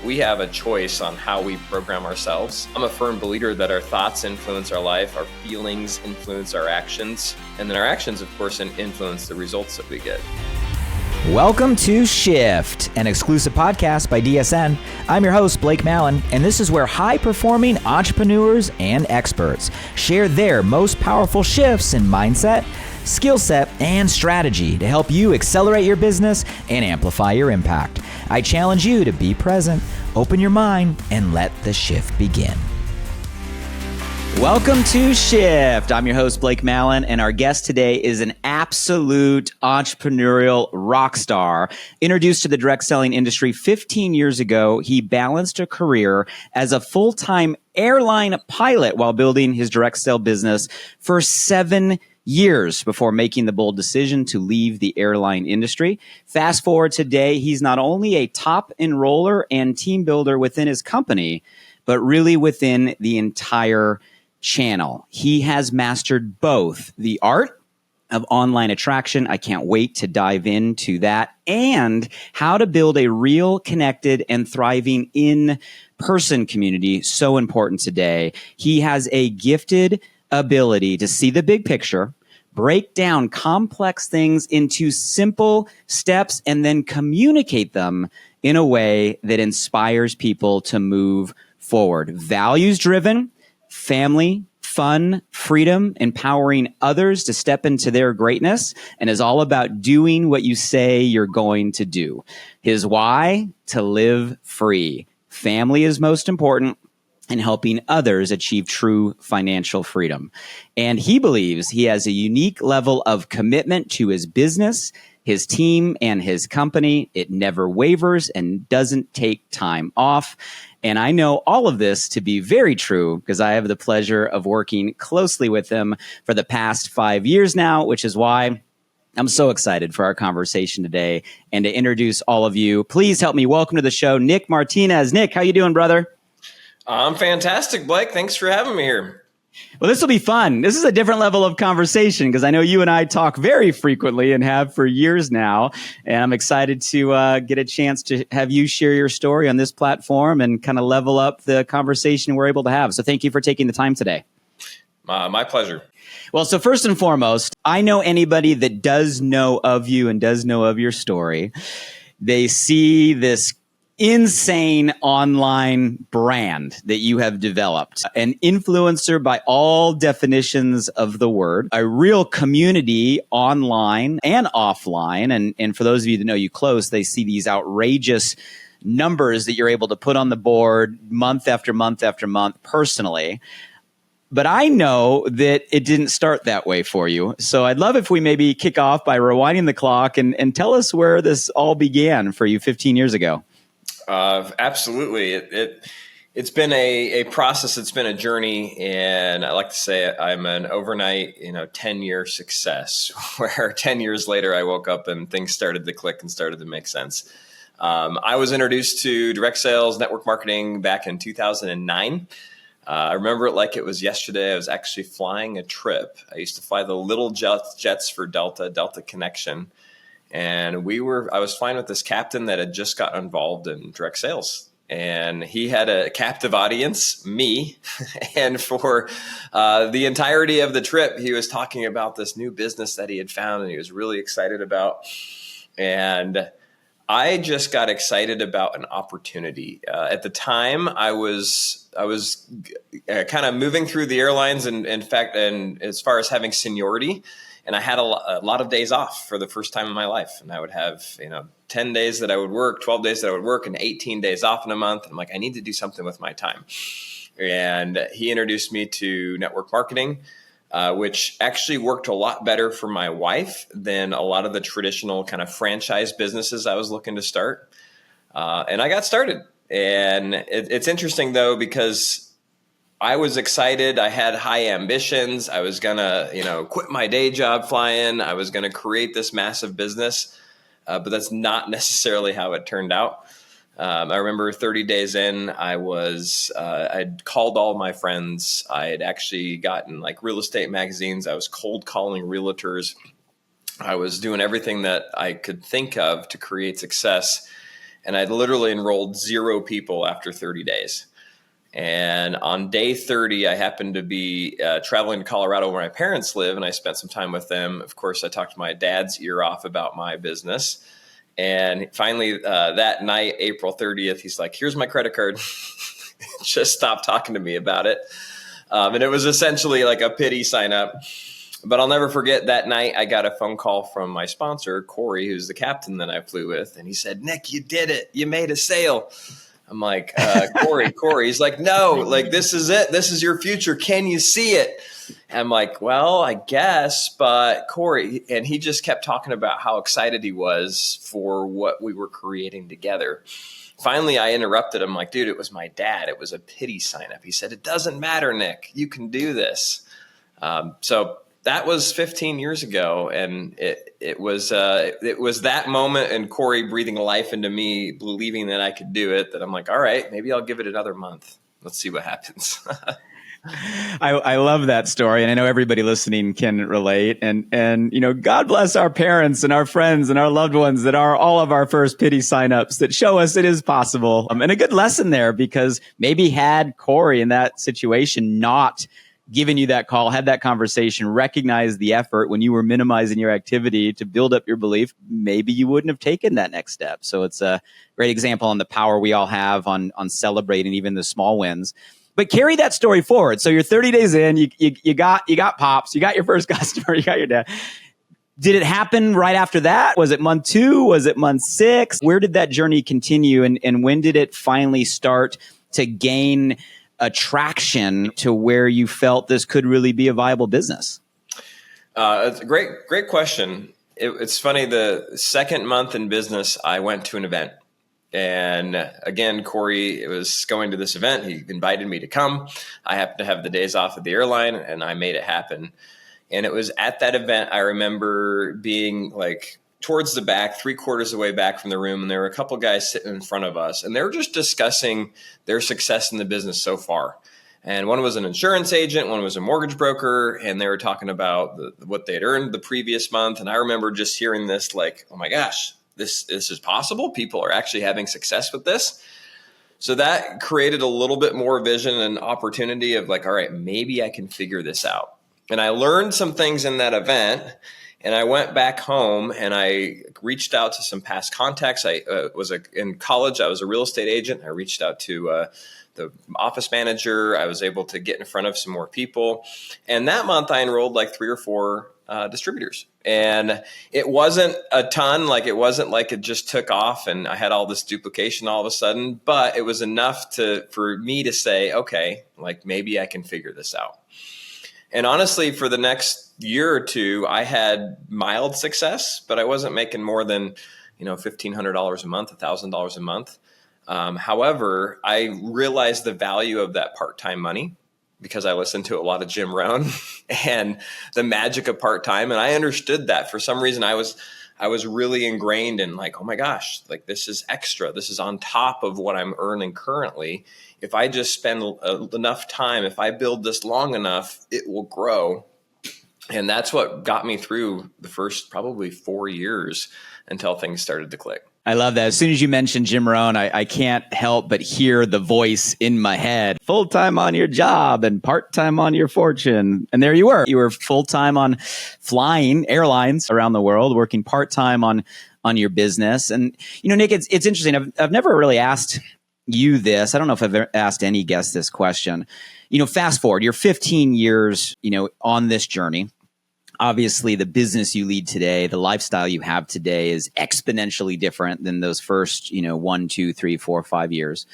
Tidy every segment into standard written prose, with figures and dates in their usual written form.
we have a choice on how we program ourselves. I'm a firm believer that our thoughts influence our life, our feelings influence our actions, and then our actions, of course, influence the results that we get. Welcome to Shift, an exclusive podcast by DSN. I'm your host, Blake Mallon, and this is where high-performing entrepreneurs and experts share their most powerful shifts in mindset, skill set, and strategy to help you accelerate your business and amplify your impact. I challenge you to be present, open your mind, and let the shift begin. Welcome to Shift. I'm your host, Blake Mallon, and our guest today is an absolute entrepreneurial rock star. Introduced to the direct selling industry 15 years ago, he balanced a career as a full-time airline pilot while building his direct sale business for 7 years before making the bold decision to leave the airline industry. Fast forward today, he's not only a top enroller and team builder within his company, but really within the entire channel. He has mastered both the art of online attraction. I can't wait to dive into that, and how to build a real, connected, and thriving in-person community. So important today. He has a gifted ability to see the big picture, break down complex things into simple steps, and then communicate them in a way that inspires people to move forward. Values-driven, family, fun, freedom, empowering others to step into their greatness, and is all about doing what you say you're going to do. His why? To live free. Family is most important, and helping others achieve true financial freedom. And he believes he has a unique level of commitment to his business, his team, and his company. It never wavers and doesn't take time off. And I know all of this to be very true because I have the pleasure of working closely with him for the past 5 years now, which is why I'm so excited for our conversation today and to introduce all of you. Please help me welcome to the show, Nick Martinez. Nick, how you doing, brother? I'm fantastic, Blake. Thanks for having me here. Well, this will be fun. This is a different level of conversation because I know you and I talk very frequently and have for years now. And I'm excited to get a chance to have you share your story on this platform and kind of level up the conversation we're able to have. So thank you for taking the time today. My pleasure. Well, so first and foremost, I know anybody that does know of you and does know of your story. They see this insane online brand that you have developed, an influencer by all definitions of the word, a real community online and offline. And for those of you that know you close, they see these outrageous numbers that you're able to put on the board month after month after month personally. But I know that it didn't start that way for you. So I'd love if we maybe kick off by rewinding the clock and tell us where this all began for you 15 years ago. Absolutely. It's been a process. It's been a journey. And I like to say I'm an overnight, 10-year success where 10 years later, I woke up and things started to click and started to make sense. I was introduced to direct sales, network marketing back in 2009. I remember it like it was yesterday. I was actually flying a trip. I used to fly the little jets for Delta Connection. And I was flying with this captain that had just got involved in direct sales. And he had a captive audience, me. And for the entirety of the trip, he was talking about this new business that he had found and he was really excited about. And I just got excited about an opportunity. At the time, I was kind of moving through the airlines, and in fact, and as far as having seniority. And I had a lot of days off for the first time in my life. And I would have, 10 days that I would work, 12 days that I would work, and 18 days off in a month. And I'm like, I need to do something with my time. And he introduced me to network marketing, which actually worked a lot better for my wife than a lot of the traditional kind of franchise businesses I was looking to start. And I got started. And it's interesting, though, because I was excited. I had high ambitions. I was going to, quit my day job flying. I was going to create this massive business. But that's not necessarily how it turned out. I remember 30 days in, I'd called all my friends. I had actually gotten real estate magazines. I was cold calling realtors. I was doing everything that I could think of to create success. And I literally enrolled 0 people after 30 days. And on day 30, I happened to be traveling to Colorado where my parents live, and I spent some time with them. Of course, I talked my dad's ear off about my business. And finally, that night, April 30th, he's like, here's my credit card. Just stop talking to me about it. And it was essentially like a pity sign up. But I'll never forget that night, I got a phone call from my sponsor, Corey, who's the captain that I flew with. And he said, Nick, you did it. You made a sale. I'm like, Corey. He's like, no, like, this is it. This is your future. Can you see it? And I'm like, well, I guess, but Corey, and he just kept talking about how excited he was for what we were creating together. Finally, I interrupted him like, dude, it was my dad. It was a pity sign up. He said, it doesn't matter, Nick. You can do this. So that was 15 years ago. And it was that moment and Corey breathing life into me, believing that I could do it, that I'm like, all right, maybe I'll give it another month. Let's see what happens. I love that story. And I know everybody listening can relate. And, you know, God bless our parents and our friends and our loved ones that are all of our first pity signups that show us it is possible. And a good lesson there, because maybe had Corey in that situation not given you that call, had that conversation, recognized the effort when you were minimizing your activity to build up your belief, maybe you wouldn't have taken that next step. So it's a great example on the power we all have on celebrating even the small wins. But carry that story forward. So you're 30 days in, you got pops, you got your first customer, you got your dad. Did it happen right after that? Was it month 2? Was it month 6? Where did that journey continue? And when did it finally start to gain attraction to where you felt this could really be a viable business? It's a great question. It's funny. The second month in business, I went to an event. And again, Corey was going to this event. He invited me to come. I happened to have the days off of the airline, and I made it happen. And it was at that event, I remember being like towards the back, 3/4 of the way back from the room. And there were a couple guys sitting in front of us, and they were just discussing their success in the business so far. And one was an insurance agent, one was a mortgage broker, and they were talking about what they'd earned the previous month. And I remember just hearing this like, oh my gosh, this is possible. People are actually having success with this. So that created a little bit more vision and opportunity of like, all right, maybe I can figure this out. And I learned some things in that event, and I went back home and I reached out to some past contacts. I in college, I was a real estate agent. I reached out to the office manager. I was able to get in front of some more people. And that month I enrolled like 3 or 4 distributors. And it wasn't a ton, like it wasn't like it just took off and I had all this duplication all of a sudden, but it was enough for me to say, okay, like maybe I can figure this out. And honestly, for the next year or 2, I had mild success, but I wasn't making more than, $1,500 a month, $1,000 a month. However, I realized the value of that part-time money because I listened to a lot of Jim Rohn and the magic of part-time. And I understood that for some reason I was really ingrained in like, oh my gosh, like this is extra. This is on top of what I'm earning currently. If I just spend enough time, if I build this long enough, it will grow. And that's what got me through the first probably 4 years until things started to click. I love that. As soon as you mentioned Jim Rohn, I can't help but hear the voice in my head. Full-time on your job and part-time on your fortune. And there you were. You were full-time on flying airlines around the world, working part-time on your business. And, Nick, it's interesting. I've never really asked you this. I don't know if I've ever asked any guest this question. Fast forward, you're 15 years, on this journey. Obviously, the business you lead today, the lifestyle you have today is exponentially different than those first, 1, 2, 3, 4, 5 years.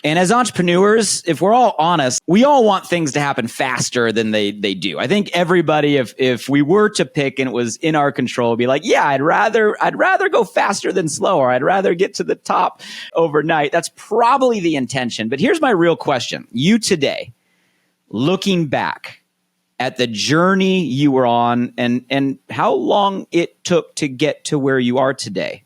And as entrepreneurs, if we're all honest, we all want things to happen faster than they do. I think everybody, if we were to pick and it was in our control, would be like, yeah, I'd rather go faster than slower. I'd rather get to the top overnight. That's probably the intention. But here's my real question. You today, looking back at the journey you were on and how long it took to get to where you are today,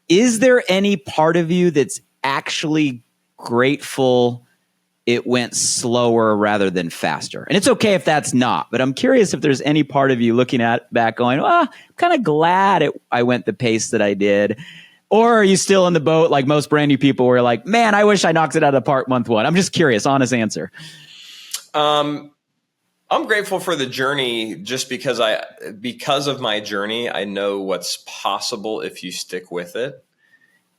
is there any part of you that's actually grateful it went slower rather than faster? And it's okay if that's not, but I'm curious if there's any part of you looking back going, I'm kind of glad I went the pace that I did. Or are you still in the boat like most brand new people where you're like, man, I wish I knocked it out of the park month one? I'm just curious, honest answer. I'm grateful for the journey just because of my journey, I know what's possible if you stick with it.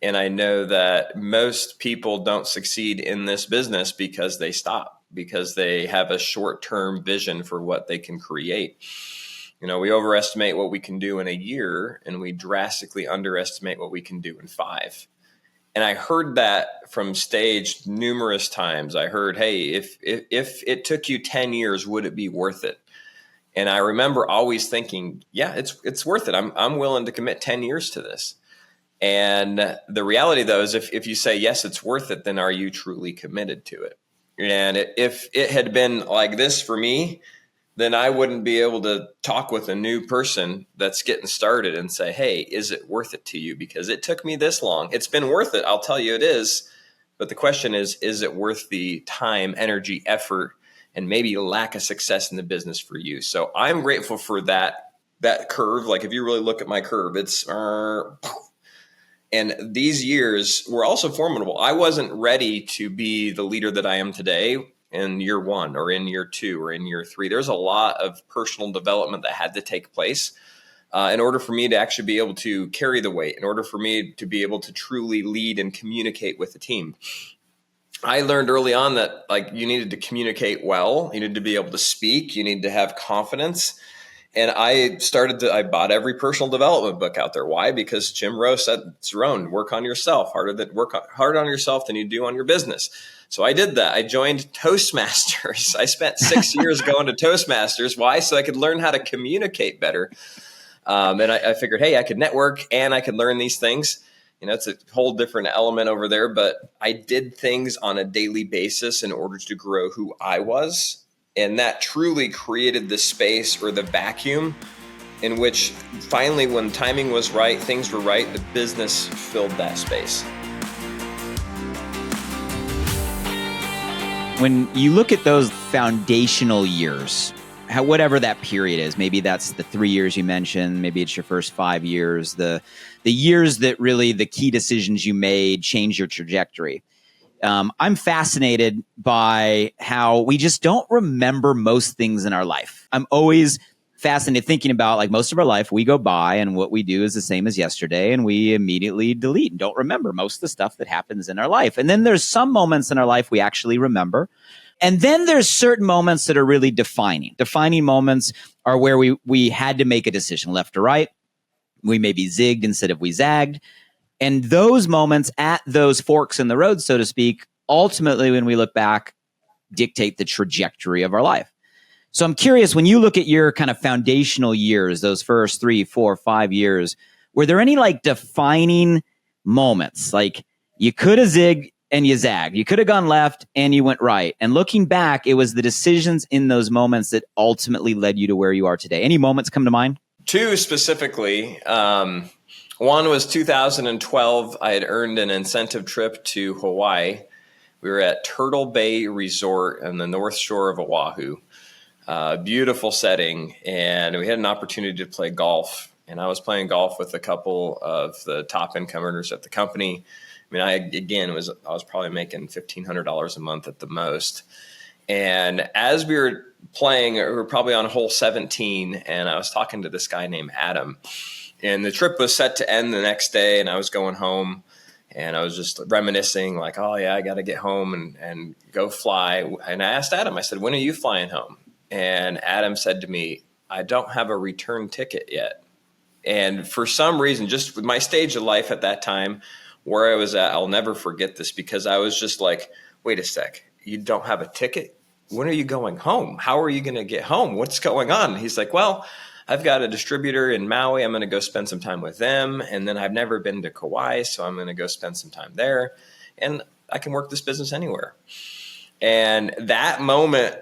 And I know that most people don't succeed in this business because they stop, because they have a short-term vision for what they can create. We overestimate what we can do in a year, and we drastically underestimate what we can do in 5. And I heard that from stage numerous times. I heard, hey, if it took you 10 years, would it be worth it? And I remember always thinking, yeah, it's worth it. I'm willing to commit 10 years to this. And the reality, though, is if you say, yes, it's worth it, then are you truly committed to it? And if it had been like this for me, then I wouldn't be able to talk with a new person that's getting started and say, hey, is it worth it to you? Because it took me this long. It's been worth it. I'll tell you it is. But the question is it worth the time, energy, effort, and maybe lack of success in the business for you? So I'm grateful for that curve. Like if you really look at my curve, it's and these years were also formidable. I wasn't ready to be the leader that I am today in year 1 or in year 2 or in year 3. There's a lot of personal development that had to take place in order for me to actually be able to carry the weight, in order for me to be able to truly lead and communicate with the team. I learned early on that you needed to communicate well, you needed to be able to speak, you need to have confidence. And I bought every personal development book out there. Why? Because Jim Rohn said, Cerrone, work on yourself, work harder on yourself than you do on your business. So I did that. I joined Toastmasters. I spent 6 years going to Toastmasters. Why? So I could learn how to communicate better. And I figured, hey, I could network and I could learn these things. It's a whole different element over there. But I did things on a daily basis in order to grow who I was. And that truly created the space or the vacuum in which finally, when timing was right, things were right, the business filled that space. When you look at those foundational years, whatever that period is, maybe that's the 3 years you mentioned, maybe it's your first 5 years, the years that really the key decisions you made change your trajectory. I'm fascinated by how we just don't remember most things in our life. I'm always fascinated thinking about most of our life, we go by and what we do is the same as yesterday and we immediately delete and don't remember most of the stuff that happens in our life. And then there's some moments in our life we actually remember. And then there's certain moments that are really defining. Defining moments are where we had to make a decision, left or right. We maybe zigged instead of we zagged. And those moments at those forks in the road, so to speak, ultimately, when we look back, dictate the trajectory of our life. So I'm curious, when you look at your kind of foundational years, those first 3, 4, 5 years, were there any defining moments? You could have zigged and you zagged. You could have gone left and you went right. And looking back, it was the decisions in those moments that ultimately led you to where you are today. Any moments come to mind? 2 specifically. One was 2012. I had earned an incentive trip to Hawaii. We were at Turtle Bay Resort on the North Shore of Oahu. Beautiful setting. And we had an opportunity to play golf. And I was playing golf with a couple of the top income earners at the company. I was probably making $1,500 a month at the most. And as we were playing, we were probably on hole 17. And I was talking to this guy named Adam. And the trip was set to end the next day, and I was going home, and I was just reminiscing, oh, yeah, I got to get home and go fly. And I asked Adam, I said, when are you flying home? And Adam said to me, I don't have a return ticket yet. And for some reason, just with my stage of life at that time, where I was at, I'll never forget this, because I was just like, wait a sec, you don't have a ticket? When are you going home? How are you going to get home? What's going on? He's like, well, I've got a distributor in Maui. I'm going to go spend some time with them. And then I've never been to Kauai, so I'm going to go spend some time there. And I can work this business anywhere. And that moment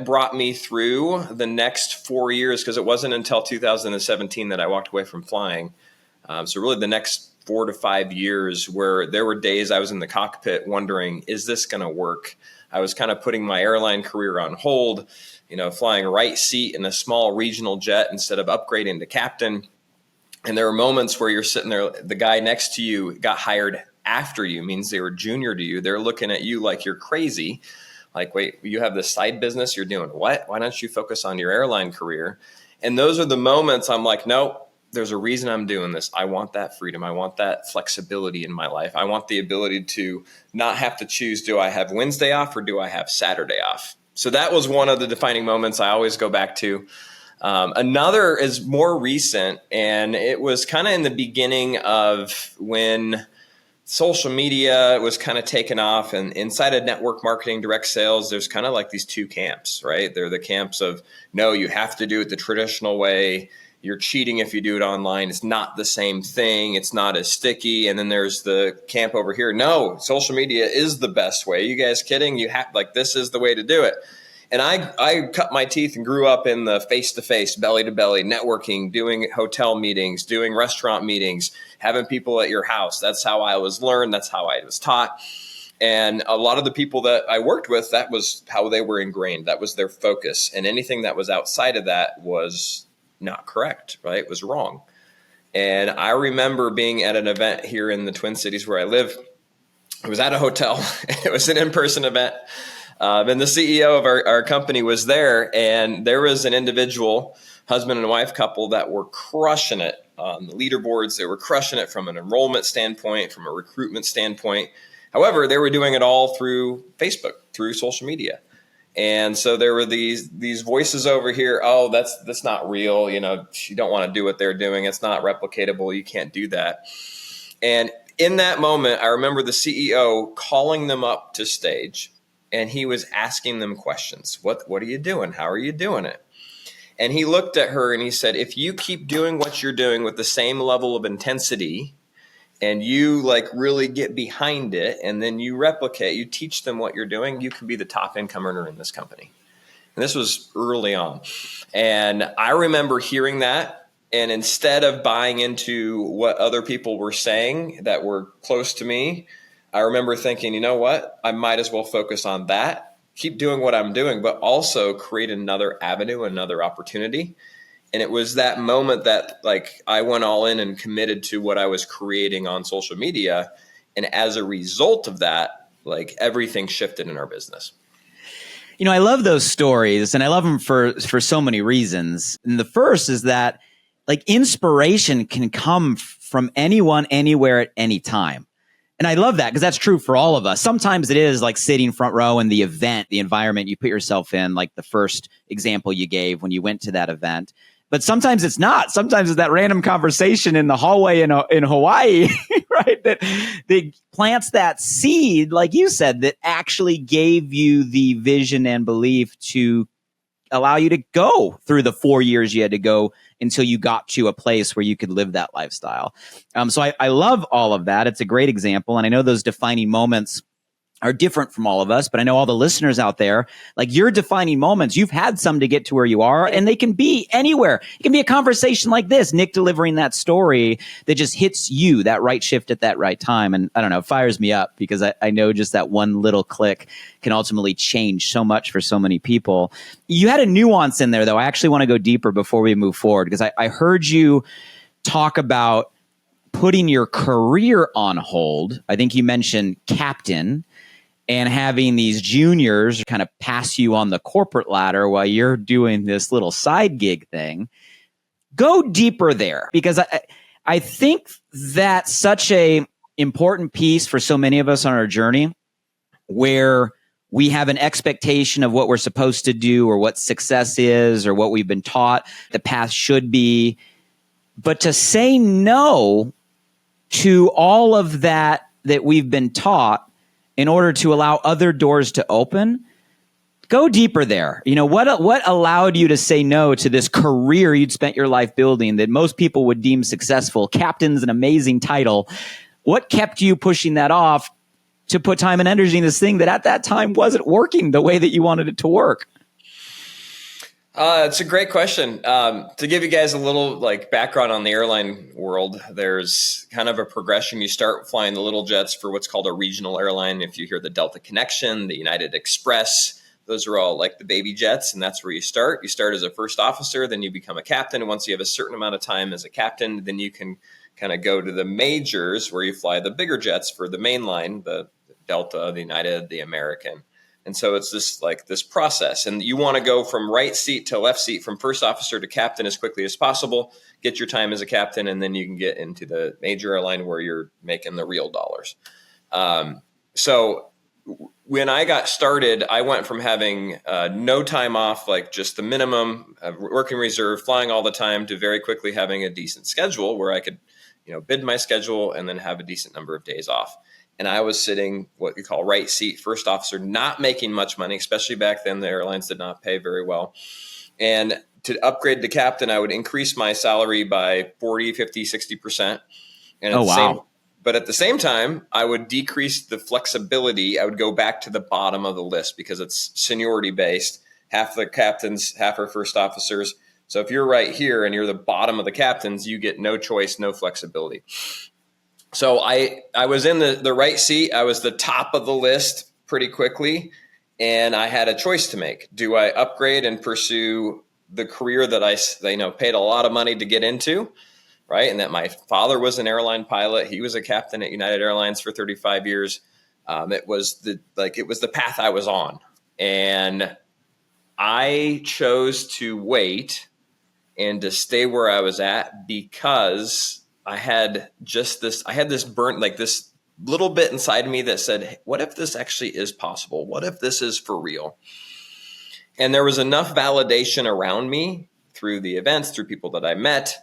brought me through the next 4 years, because it wasn't until 2017 that I walked away from flying. So really the next 4 to 5 years, where there were days I was in the cockpit wondering, is this going to work? I was kind of putting my airline career on hold, flying right seat in a small regional jet instead of upgrading to captain. And there are moments where you're sitting there, the guy next to you got hired after you, means they were junior to you. They're looking at you like you're crazy. Like, wait, you have this side business, you're doing what? Why don't you focus on your airline career? And those are the moments I'm like, nope, there's a reason I'm doing this. I want that freedom. I want that flexibility in my life. I want the ability to not have to choose, do I have Wednesday off or do I have Saturday off? So that was one of the defining moments I always go back to. Another is more recent, and it was kind of in the beginning of when social media was kind of taken off, and inside of network marketing, direct sales, there's kind of like these two camps, right? They're the camps of, no, you have to do it the traditional way. You're cheating if you do it online. It's not the same thing. It's not as sticky. And then there's the camp over here. No, social media is the best way. You guys kidding? You have, like, this is the way to do it. And I cut my teeth and grew up in the face-to-face, belly-to-belly networking, doing hotel meetings, doing restaurant meetings, having people at your house. That's how I was learned. That's how I was taught. And a lot of the people that I worked with, that was how they were ingrained. That was their focus. And anything that was outside of that was not correct, right? It was wrong. And I remember being at an event here in the Twin Cities where I live. It was at a hotel. It was an in-person event. And the CEO of our company was there, and there was an individual, husband and wife couple, that were crushing it on the leaderboards. They were crushing it from an enrollment standpoint, from a recruitment standpoint. However, they were doing it all through Facebook, through social media. And so there were these voices over here. Oh, that's not real. You don't want to do what they're doing. It's not replicatable. You can't do that. And in that moment, I remember the CEO calling them up to stage, and he was asking them questions. What are you doing? How are you doing it? And he looked at her and he said, if you keep doing what you're doing with the same level of intensity, and you really get behind it, and then you replicate, you teach them what you're doing, you can be the top income earner in this company. And this was early on. And I remember hearing that, and instead of buying into what other people were saying that were close to me, I remember thinking, you know what? I might as well focus on that, keep doing what I'm doing, but also create another avenue, another opportunity. And it was that moment that I went all in and committed to what I was creating on social media. And as a result of that, everything shifted in our business. I love those stories, and I love them for so many reasons. And the first is that inspiration can come from anyone, anywhere, at any time. And I love that because that's true for all of us. Sometimes it is sitting front row in the event, the environment you put yourself in, like the first example you gave when you went to that event. But sometimes it's not. Sometimes it's that random conversation in the hallway in Hawaii, right? That plants that seed, like you said, that actually gave you the vision and belief to allow you to go through the 4 years you had to go until you got to a place where you could live that lifestyle. So I love all of that. It's a great example. And I know those defining moments are different from all of us, but I know all the listeners out there, your defining moments, you've had some to get to where you are, and they can be anywhere. It can be a conversation like this, Nick delivering that story that just hits you, that right shift at that right time. And I don't know, it fires me up because I know just that one little click can ultimately change so much for so many people. You had a nuance in there, though. I actually want to go deeper before we move forward, because I heard you talk about putting your career on hold. I think you mentioned captain, and having these juniors kind of pass you on the corporate ladder while you're doing this little side gig thing. Go deeper there, because I think that's such a important piece for so many of us on our journey, where we have an expectation of what we're supposed to do or what success is or what we've been taught the path should be. But to say no to all of that we've been taught in order to allow other doors to open, go deeper there. What allowed you to say no to this career you'd spent your life building that most people would deem successful? Captain's an amazing title. What kept you pushing that off to put time and energy in this thing that at that time wasn't working the way that you wanted it to work? It's a great question. To give you guys a little background on the airline world, there's kind of a progression. You start flying the little jets for what's called a regional airline. If you hear the Delta Connection, the United Express, Those are all like the baby jets, and that's where you start. You start as a first officer, then you become a captain. And once you have a certain amount of time as a captain, then you can kind of go to the majors where you fly the bigger jets for the main line, the Delta, the United, the American. And so it's this process, and you want to go from right seat to left seat, from first officer to captain as quickly as possible, get your time as a captain, and then you can get into the major airline where you're making the real dollars. So when I got started, I went from having no time off, like just the minimum, working reserve, flying all the time, to very quickly having a decent schedule where I could, bid my schedule and then have a decent number of days off. And I was sitting what you call right seat, first officer, not making much money, especially back then. The airlines did not pay very well. And to upgrade to captain, I would increase my salary by 40, 50, 60%. And but at the same time, I would decrease the flexibility. I would go back to the bottom of the list because it's seniority based. Half the captains, half are first officers. So if you're right here and you're the bottom of the captains, you get no choice, no flexibility. So I was in the right seat. I was the top of the list pretty quickly, and I had a choice to make. Do I upgrade and pursue the career that I paid a lot of money to get into, right? And that my father was an airline pilot. He was a captain at United Airlines for 35 years. It was the path I was on, and I chose to wait and to stay where I was at because I had this burnt, like this little bit inside of me that said, hey, what if this actually is possible? What if this is for real? And there was enough validation around me through the events, through people that I met,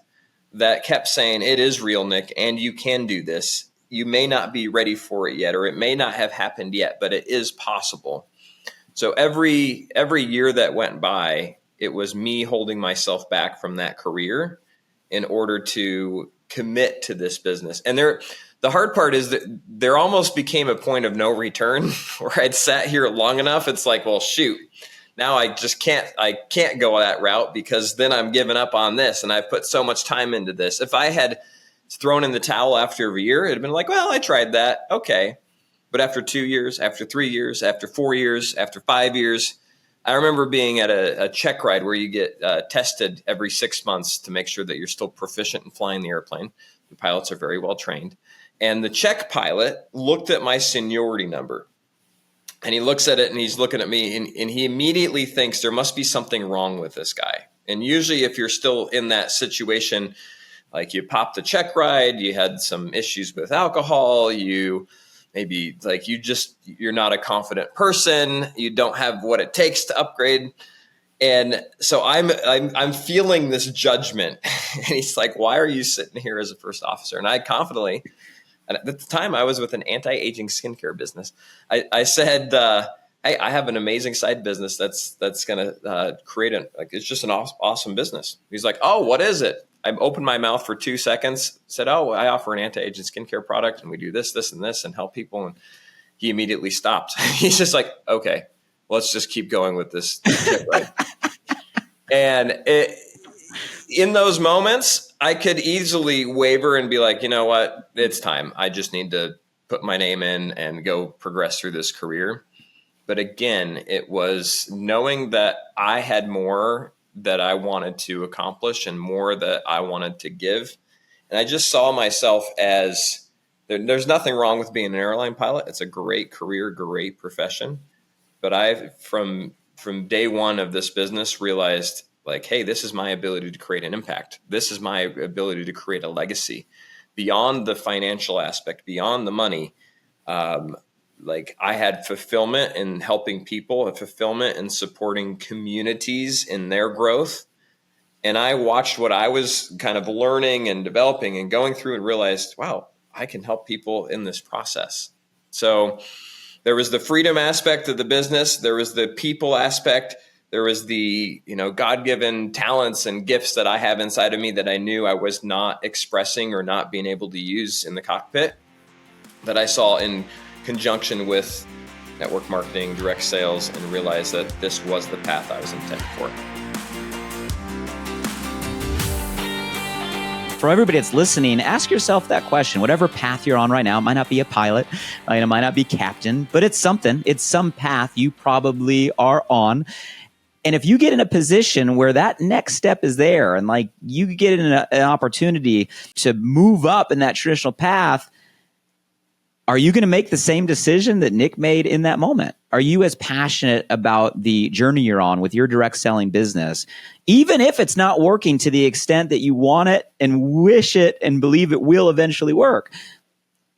that kept saying, it is real, Nick, and you can do this. You may not be ready for it yet, or it may not have happened yet, but it is possible. So every year that went by, it was me holding myself back from that career in order to commit to this business. And the hard part is that there almost became a point of no return where I'd sat here long enough. It's like, well, shoot, now I can't go that route because then I'm giving up on this. And I've put so much time into this. If I had thrown in the towel after a year, it'd been like, well, I tried that. Okay. But after 2 years, after 3 years, after 4 years, after 5 years, I remember being at a check ride where you get tested every 6 months to make sure that you're still proficient in flying the airplane. The pilots are very well trained. And the check pilot looked at my seniority number. And he looks at it and he's looking at me and he immediately thinks there must be something wrong with this guy. And usually if you're still in that situation, like you popped the check ride, you had some issues with alcohol, maybe like you're not a confident person. You don't have what it takes to upgrade. And so I'm feeling this judgment. And he's like, why are you sitting here as a first officer? And I confidently, and at the time I was with an anti-aging skincare business. I said, hey, I have an amazing side business that's going to create it's just an awesome business. He's like, oh, what is it? I opened my mouth for 2 seconds, said, oh, I offer an anti-aging skincare product and we do this, this, and this and help people. And he immediately stopped. He's just like, okay, let's just keep going with this. Right? And in those moments, I could easily waver and be like, you know what, it's time. I just need to put my name in and go progress through this career. But again, it was knowing that I had more that I wanted to accomplish and more that I wanted to give. And I just saw myself as there's nothing wrong with being an airline pilot. It's a great career, great profession. But I've from day one of this business realized like, hey, this is my ability to create an impact. This is my ability to create a legacy beyond the financial aspect, beyond the money. Like I had fulfillment in helping people, a fulfillment in supporting communities in their growth. And I watched what I was kind of learning and developing and going through and realized, wow, I can help people in this process. So there was the freedom aspect of the business. There was the people aspect. There was the, God-given talents and gifts that I have inside of me that I knew I was not expressing or not being able to use in the cockpit that I saw in conjunction with network marketing, direct sales, and realized that this was the path I was intended for. for everybody that's listening, ask yourself that question. Whatever path you're on right now, it might not be a pilot, it might not be captain, but it's something. It's some path you probably are on. And if you get in a position where that next step is there and like you get in an opportunity to move up in that traditional path, are you going to make the same decision that Nick made in that moment? Are you as passionate about the journey you're on with your direct selling business, even if it's not working to the extent that you want it and wish it and believe it will eventually work?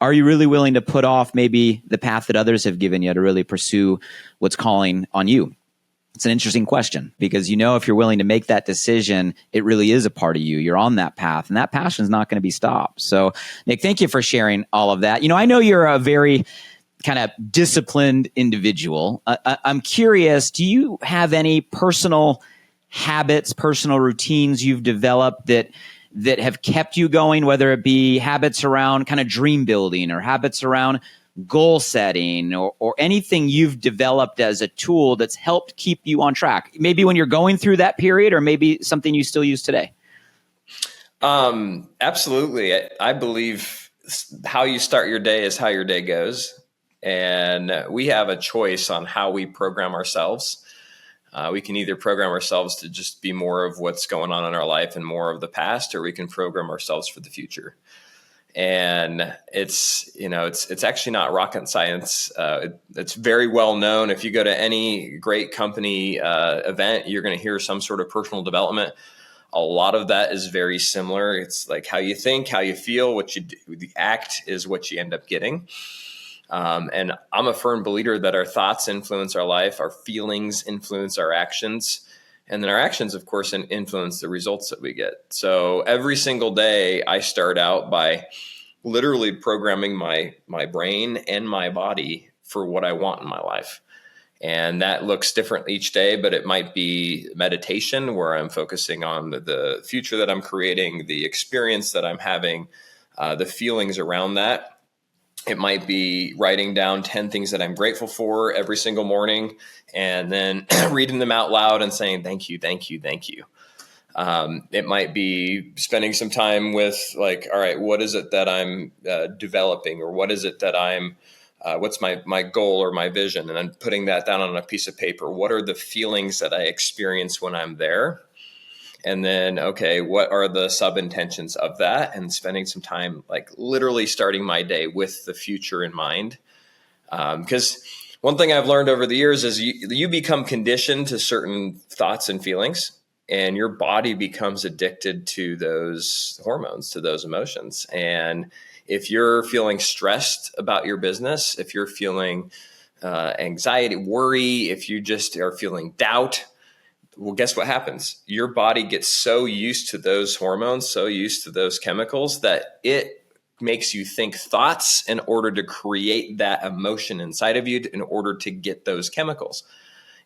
Are you really willing to put off maybe the path that others have given you to really pursue what's calling on you? It's an interesting question because if you're willing to make that decision, it really is a part of you. You're on that path and that passion is not going to be stopped. So Nick, thank you for sharing all of that. I know you're a very kind of disciplined individual. I'm curious, do you have any personal habits, personal routines you've developed that have kept you going, whether it be habits around kind of dream building or habits around goal setting or anything you've developed as a tool that's helped keep you on track? Maybe when you're going through that period or maybe something you still use today. Absolutely. I believe how you start your day is how your day goes. And we have a choice on how we program ourselves. We can either program ourselves to just be more of what's going on in our life and more of the past, or we can program ourselves for the future. And it's actually not rocket science. It's very well known. If you go to any great company event, you're going to hear some sort of personal development. A lot of that is very similar. It's like how you think, how you feel, what you do. The act is what you end up getting. And I'm a firm believer that our thoughts influence our life, our feelings influence our actions. And then our actions, of course, influence the results that we get. So every single day I start out by literally programming my brain and my body for what I want in my life. And that looks different each day, but it might be meditation where I'm focusing on the future that I'm creating, the experience that I'm having, the feelings around that. It might be writing down 10 things that I'm grateful for every single morning and then reading them out loud and saying, thank you, thank you, thank you. It might be spending some time with like, all right, what is it that I'm developing, or what is it that what's my goal or my vision? And then putting that down on a piece of paper. What are the feelings that I experience when I'm there? And then, okay, what are the sub-intentions of that? And spending some time, like literally starting my day with the future in mind. Because one thing I've learned over the years is you become conditioned to certain thoughts and feelings, and your body becomes addicted to those hormones, to those emotions. And if you're feeling stressed about your business, if you're feeling anxiety, worry, if you just are feeling doubt, well, guess what happens? Your body gets so used to those hormones, so used to those chemicals that it makes you think thoughts in order to create that emotion inside of you in order to get those chemicals.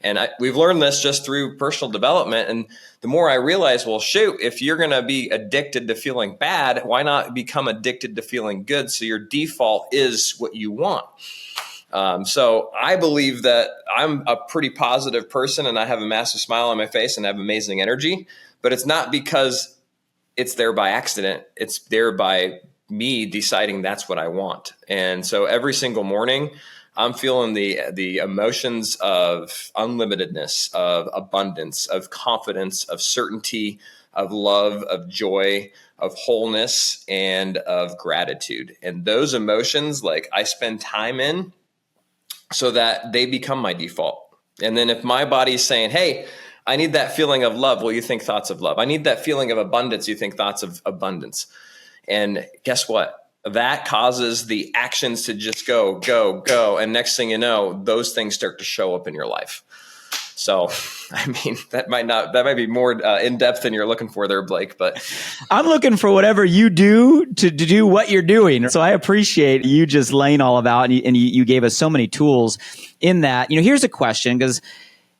And we've learned this just through personal development. And the more I realize, well, shoot, if you're going to be addicted to feeling bad, why not become addicted to feeling good? So your default is what you want. So I believe that I'm a pretty positive person and I have a massive smile on my face and have amazing energy, but it's not because it's there by accident. It's there by me deciding that's what I want. And so every single morning I'm feeling the emotions of unlimitedness, of abundance, of confidence, of certainty, of love, of joy, of wholeness, and of gratitude. And those emotions, like I spend time in, so that they become my default. And then if my body's saying, hey, I need that feeling of love, well, you think thoughts of love. I need that feeling of abundance, you think thoughts of abundance. And guess what? That causes the actions to just go, go, go. And next thing you know, those things start to show up in your life. So, I mean, that might be more in depth than you're looking for there, Blake, but I'm looking for whatever you do to do what you're doing. So I appreciate you just laying all about, and you gave us so many tools in that. Here's a question, because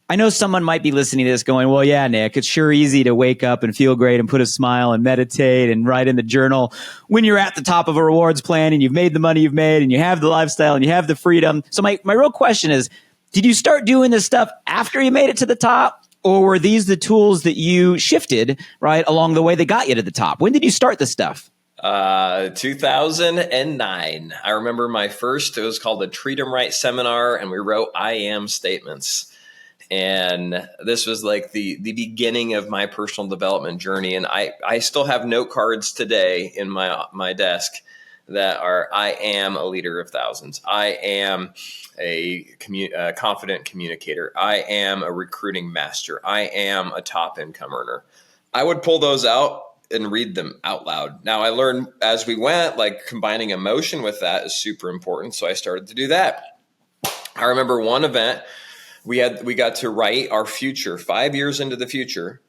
I know someone might be listening to this going, well, yeah, Nick, it's sure easy to wake up and feel great and put a smile and meditate and write in the journal when you're at the top of a rewards plan and you've made the money you've made and you have the lifestyle and you have the freedom. So my real question is, did you start doing this stuff after you made it to the top, Or were these the tools that you shifted, right, along the way that got you to the top? When did you start this stuff? 2009. I remember my first, it was called the Treat 'em Right seminar, and we wrote I am statements. And this was like the beginning of my personal development journey. And I still have note cards today in my desk that are, I am a leader of thousands. I am a confident communicator. I am a recruiting master. I am a top income earner. I would pull those out and read them out loud. Now I learned as we went, like combining emotion with that is super important. So I started to do that. I remember one event we got to write our future 5 years into the future.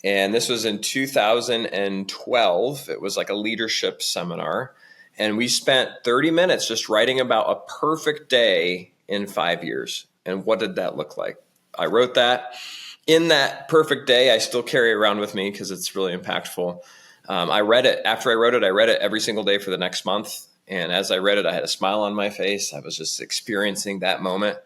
And this was in 2012. It was like a leadership seminar. And we spent 30 minutes just writing about a perfect day in 5 years. And what did that look like? I wrote that. In that perfect day, I still carry it around with me because it's really impactful. I read it. After I wrote it every single day for the next month. And as I read it, I had a smile on my face. I was just experiencing that moment.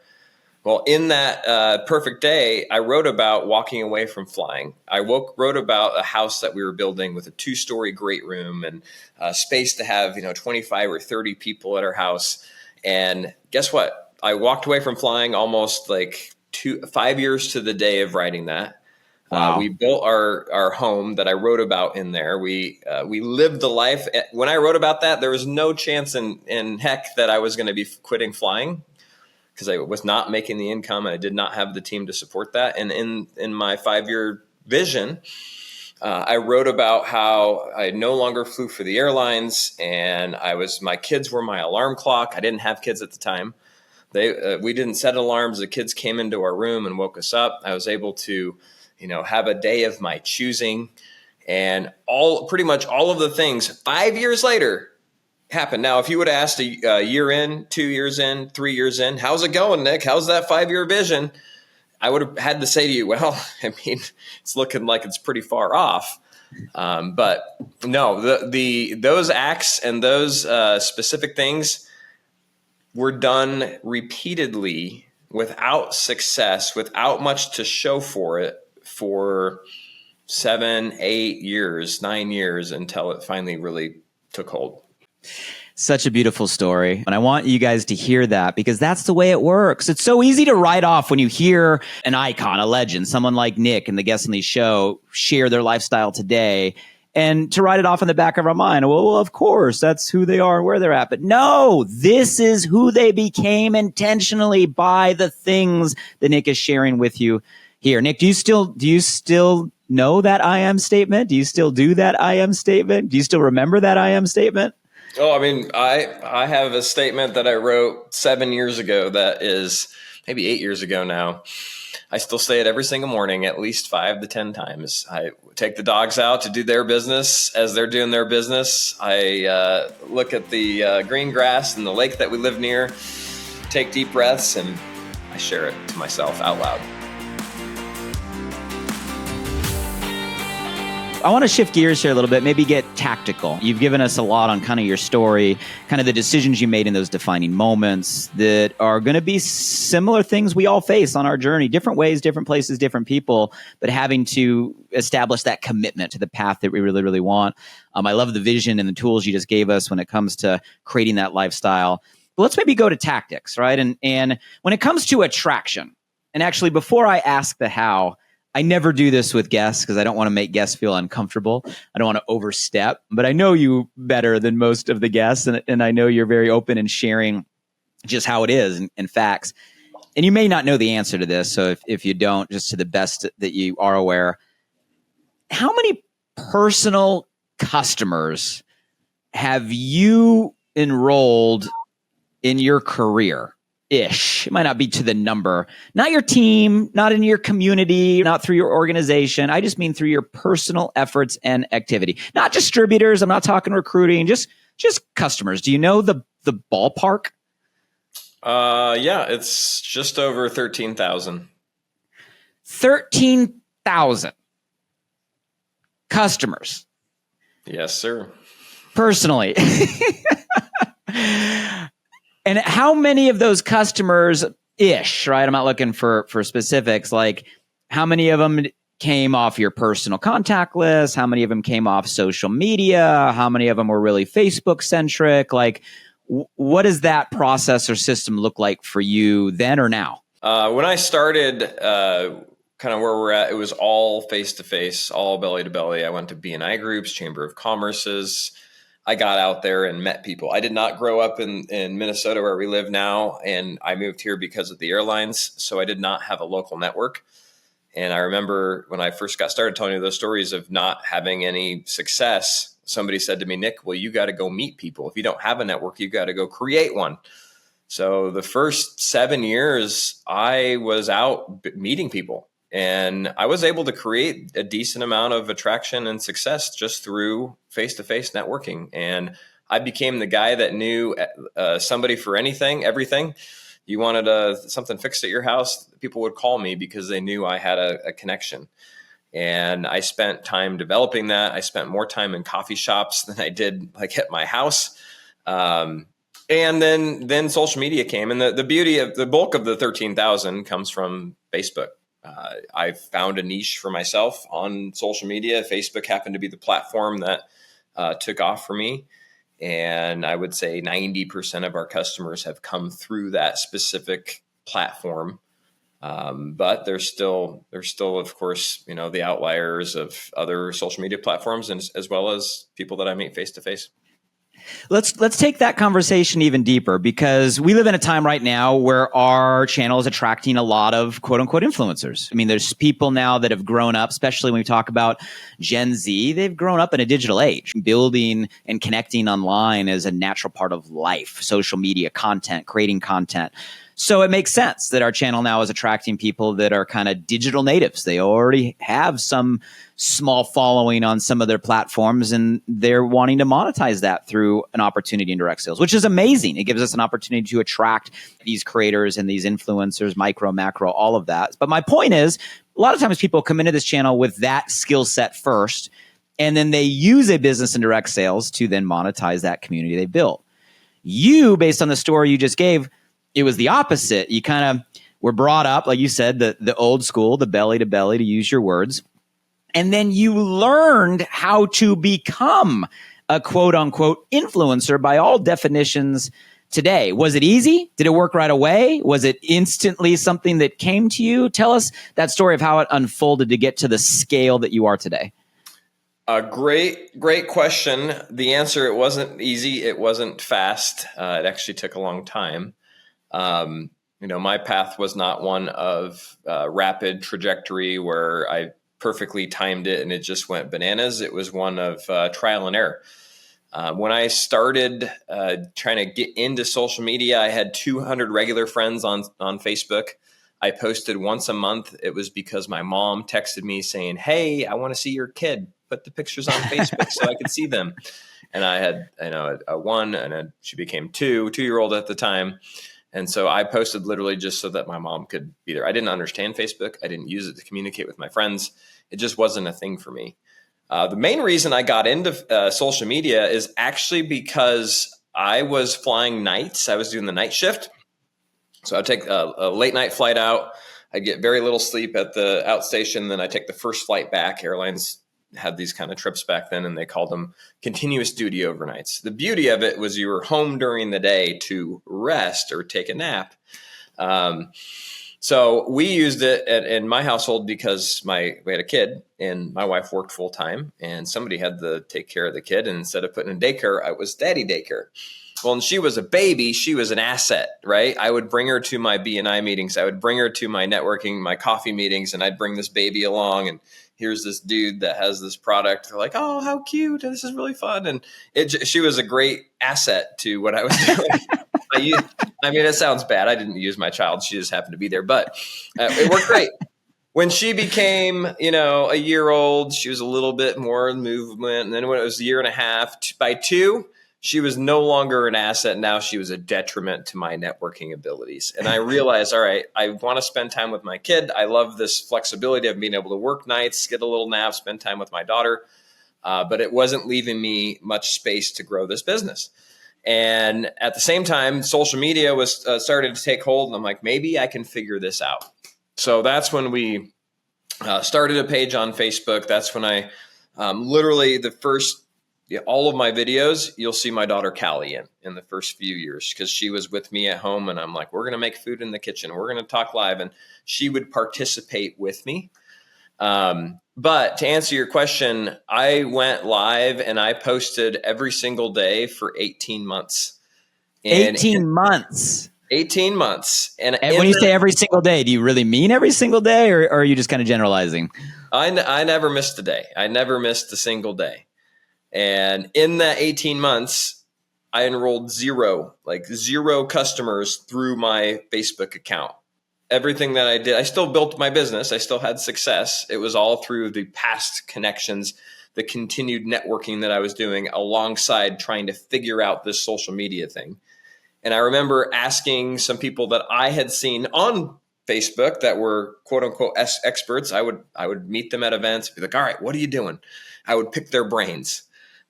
Well, in that perfect day, I wrote about walking away from flying. I wrote about a house that we were building with a 2-story great room and space to have 25 or 30 people at our house. And guess what? I walked away from flying almost like 5 years to the day of writing that. Wow. We built our home that I wrote about in there. We lived the life. When I wrote about that, there was no chance in heck that I was going to be quitting flying, because I was not making the income and I did not have the team to support that. And in my 5-year vision, I wrote about how I no longer flew for the airlines, and my kids were my alarm clock. I didn't have kids at the time. We didn't set alarms. The kids came into our room and woke us up. I was able to, have a day of my choosing, and pretty much all of the things 5 years later happened. Now, if you would have asked a year in, 2 years in, 3 years in, how's it going, Nick? How's that 5-year vision? I would have had to say to you, well, I mean, it's looking like it's pretty far off. But no, those acts and those specific things were done repeatedly without success, without much to show for it, for 7, 8 years, 9 years, until it finally really took hold. Such a beautiful story. And I want you guys to hear that, because that's the way it works. It's so easy to write off when you hear an icon, a legend, someone like Nick and the guests on the show share their lifestyle today, and to write it off in the back of our mind. Well, of course, that's who they are and where they're at. But no, this is who they became intentionally by the things that Nick is sharing with you here. Nick, do you still know that I am statement? Do you still do that I am statement? Do you still remember that I am statement? Oh, I mean, I have a statement that I wrote 7 years ago that is maybe 8 years ago now. I still say it every single morning, at least 5 to 10 times. I take the dogs out to do their business as they're doing their business. I look at the green grass and the lake that we live near, take deep breaths, and I share it to myself out loud. I want to shift gears here a little bit, maybe get tactical. You've given us a lot on kind of your story, kind of the decisions you made in those defining moments that are going to be similar things we all face on our journey, different ways, different places, different people, but having to establish that commitment to the path that we really, really want. I love the vision and the tools you just gave us when it comes to creating that lifestyle. But let's maybe go to tactics, right? And when it comes to attraction, and actually before I ask the how, I never do this with guests because I don't want to make guests feel uncomfortable. I don't want to overstep, but I know you better than most of the guests. And I know you're very open in sharing just how it is and facts. And you may not know the answer to this. So if you don't, just to the best that you are aware, how many personal customers have you enrolled in your career? Ish. It might not be to the number. Not your team, not in your community, not through your organization. I just mean through your personal efforts and activity. Not distributors. I'm not talking recruiting, just customers. Do you know the ballpark? Yeah, it's just over 13,000. 13,000 customers. Yes, sir. Personally. And how many of those customers ish, right? I'm not looking for specifics. Like, How many of them came off your personal contact list? How many of them came off social media? How many of them were really Facebook centric? Like, what does that process or system look like for you then or now? When I started, kind of where we're at, it was all face-to-face, all belly-to-belly. I went to BNI groups, Chamber of Commerce's. I got out there and met people. I did not grow up in Minnesota where we live now, and I moved here because of the airlines, so I did not have a local network. And I remember when I first got started telling you those stories of not having any success, somebody said to me, Nick, well, you got to go meet people. If you don't have a network, you got to go create one. So the first 7 years, I was out meeting people, and I was able to create a decent amount of attraction and success just through face-to-face networking. And I became the guy that knew somebody for anything, everything. You wanted something fixed at your house, people would call me because they knew I had a connection. And I spent time developing that. I spent more time in coffee shops than I did like at my house. And then social media came, and the beauty of the bulk of the 13,000 comes from Facebook. I found a niche for myself on social media. Facebook happened to be the platform that took off for me. And I would say 90% of our customers have come through that specific platform. But there's still, of course, the outliers of other social media platforms, and as well as people that I meet face to face. Let's take that conversation even deeper, because we live in a time right now where our channel is attracting a lot of quote unquote influencers. I mean, there's people now that have grown up, especially when we talk about Gen Z, they've grown up in a digital age. Building and connecting online is a natural part of life, social media content, creating content. So it makes sense that our channel now is attracting people that are kind of digital natives. They already have some small following on some of their platforms, and they're wanting to monetize that through an opportunity in direct sales, which is amazing. It gives us an opportunity to attract these creators and these influencers, micro, macro, all of that. But my point is, a lot of times people come into this channel with that skill set first, and then they use a business in direct sales to then monetize that community they built. You, based on the story you just gave, it was the opposite. You kind of were brought up, like you said, the old school, the belly to belly, to use your words. And then you learned how to become a quote unquote influencer by all definitions today. Was it easy? Did it work right away? Was it instantly something that came to you? Tell us that story of how it unfolded to get to the scale that you are today. Great question. The answer, it wasn't easy. It wasn't fast. It actually took a long time. My path was not one of rapid trajectory where I perfectly timed it and it just went bananas. It was one of trial and error. When I started trying to get into social media, I had 200 regular friends on Facebook. I posted once a month. It was because my mom texted me saying, "Hey, I want to see your kid. Put the pictures on Facebook so I could see them." And I had, a one, and she became two-year-old at the time. And so I posted literally just so that my mom could be there. I didn't understand Facebook. I didn't use it to communicate with my friends. It just wasn't a thing for me. The main reason I got into social media is actually because I was flying nights. I was doing the night shift. So I'd take a late night flight out. I'd get very little sleep at the outstation. Then I'd take the first flight back. Airlines had these kind of trips back then, and they called them continuous duty overnights. The beauty of it was you were home during the day to rest or take a nap. So we used it in my household because we had a kid and my wife worked full time, and somebody had to take care of the kid. And instead of putting in daycare, I was daddy daycare. Well, when she was a baby, she was an asset, right? I would bring her to my BNI meetings. I would bring her to my networking, my coffee meetings, and I'd bring this baby along, and here's this dude that has this product. They're like, "Oh, how cute. This is really fun." And she was a great asset to what I was doing. It sounds bad. I didn't use my child. She just happened to be there, but it worked great. When she became, a year old, she was a little bit more movement. And then when it was a year and a half, by 2, she was no longer an asset. Now she was a detriment to my networking abilities. And I realized, all right, I want to spend time with my kid. I love this flexibility of being able to work nights, get a little nap, spend time with my daughter. But it wasn't leaving me much space to grow this business. And at the same time, social media was started to take hold. And I'm like, maybe I can figure this out. So that's when we Started a page on Facebook. That's when I literally all of my videos, you'll see my daughter Callie in the first few years, because she was with me at home, and I'm like, we're going to make food in the kitchen. We're going to talk live. And she would participate with me. But to answer your question, I went live and I posted every single day for 18 months. And 18 months. 18 months. And when you say every single day, do you really mean every single day, or are you just kind of generalizing? I never missed a day. I never missed a single day. And in that 18 months, I enrolled zero customers through my Facebook account. Everything that I did, I still built my business. I still had success. It was all through the past connections, the continued networking that I was doing alongside trying to figure out this social media thing. And I remember asking some people that I had seen on Facebook that were quote unquote experts. I would meet them at events, be like, all right, what are you doing? I would pick their brains.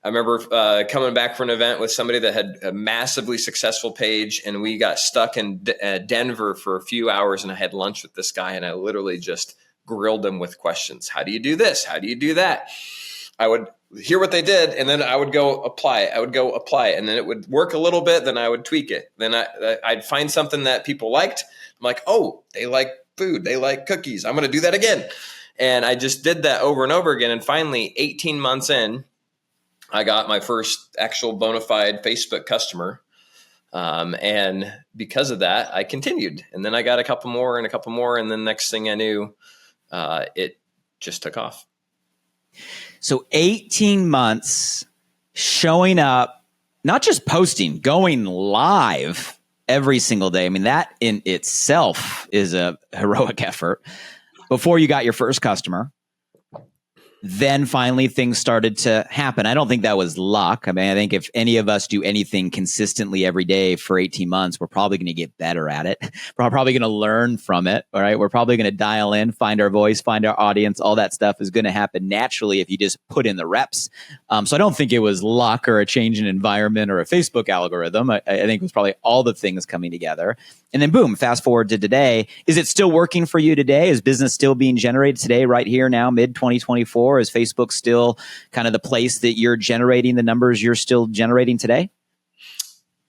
I remember coming back from an event with somebody that had a massively successful page, and we got stuck in Denver for a few hours, and I had lunch with this guy, and I literally just grilled him with questions. How do you do this? How do you do that? I would hear what they did, and then I would go apply it. And then it would work a little bit. Then I would tweak it. Then I'd find something that people liked. I'm like, oh, they like food. They like cookies. I'm going to do that again. And I just did that over and over again. And finally, 18 months in, I got my first actual bona fide Facebook customer. And because of that, I continued. And then I got a couple more. And then next thing I knew, it just took off. So 18 months showing up, not just posting, going live every single day. I mean, that in itself is a heroic effort before you got your first customer. Then finally things started to happen. I don't think that was luck. I mean, I think if any of us do anything consistently every day for 18 months, we're probably going to get better at it. We're probably going to learn from it. All right. We're probably going to dial in, find our voice, find our audience. All that stuff is going to happen naturally if you just put in the reps. So I don't think it was luck or a change in environment or a Facebook algorithm. I think it was probably all the things coming together. And then boom, fast forward to today. Is it still working for you today? Is business still being generated today, right here now, mid 2024? Is Facebook still kind of the place that you're generating the numbers you're still generating today?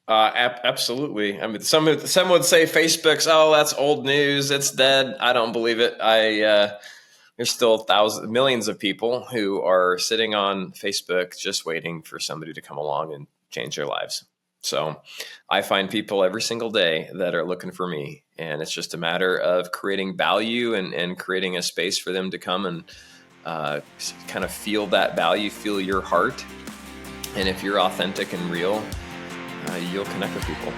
Absolutely. I mean, some would say Facebook's, that's old news. It's dead. I don't believe it. There's still millions of people who are sitting on Facebook just waiting for somebody to come along and change their lives. So I find people every single day that are looking for me, and it's just a matter of creating value and creating a space for them to come and kind of feel that value, feel your heart. And if you're authentic and real, you'll connect with people.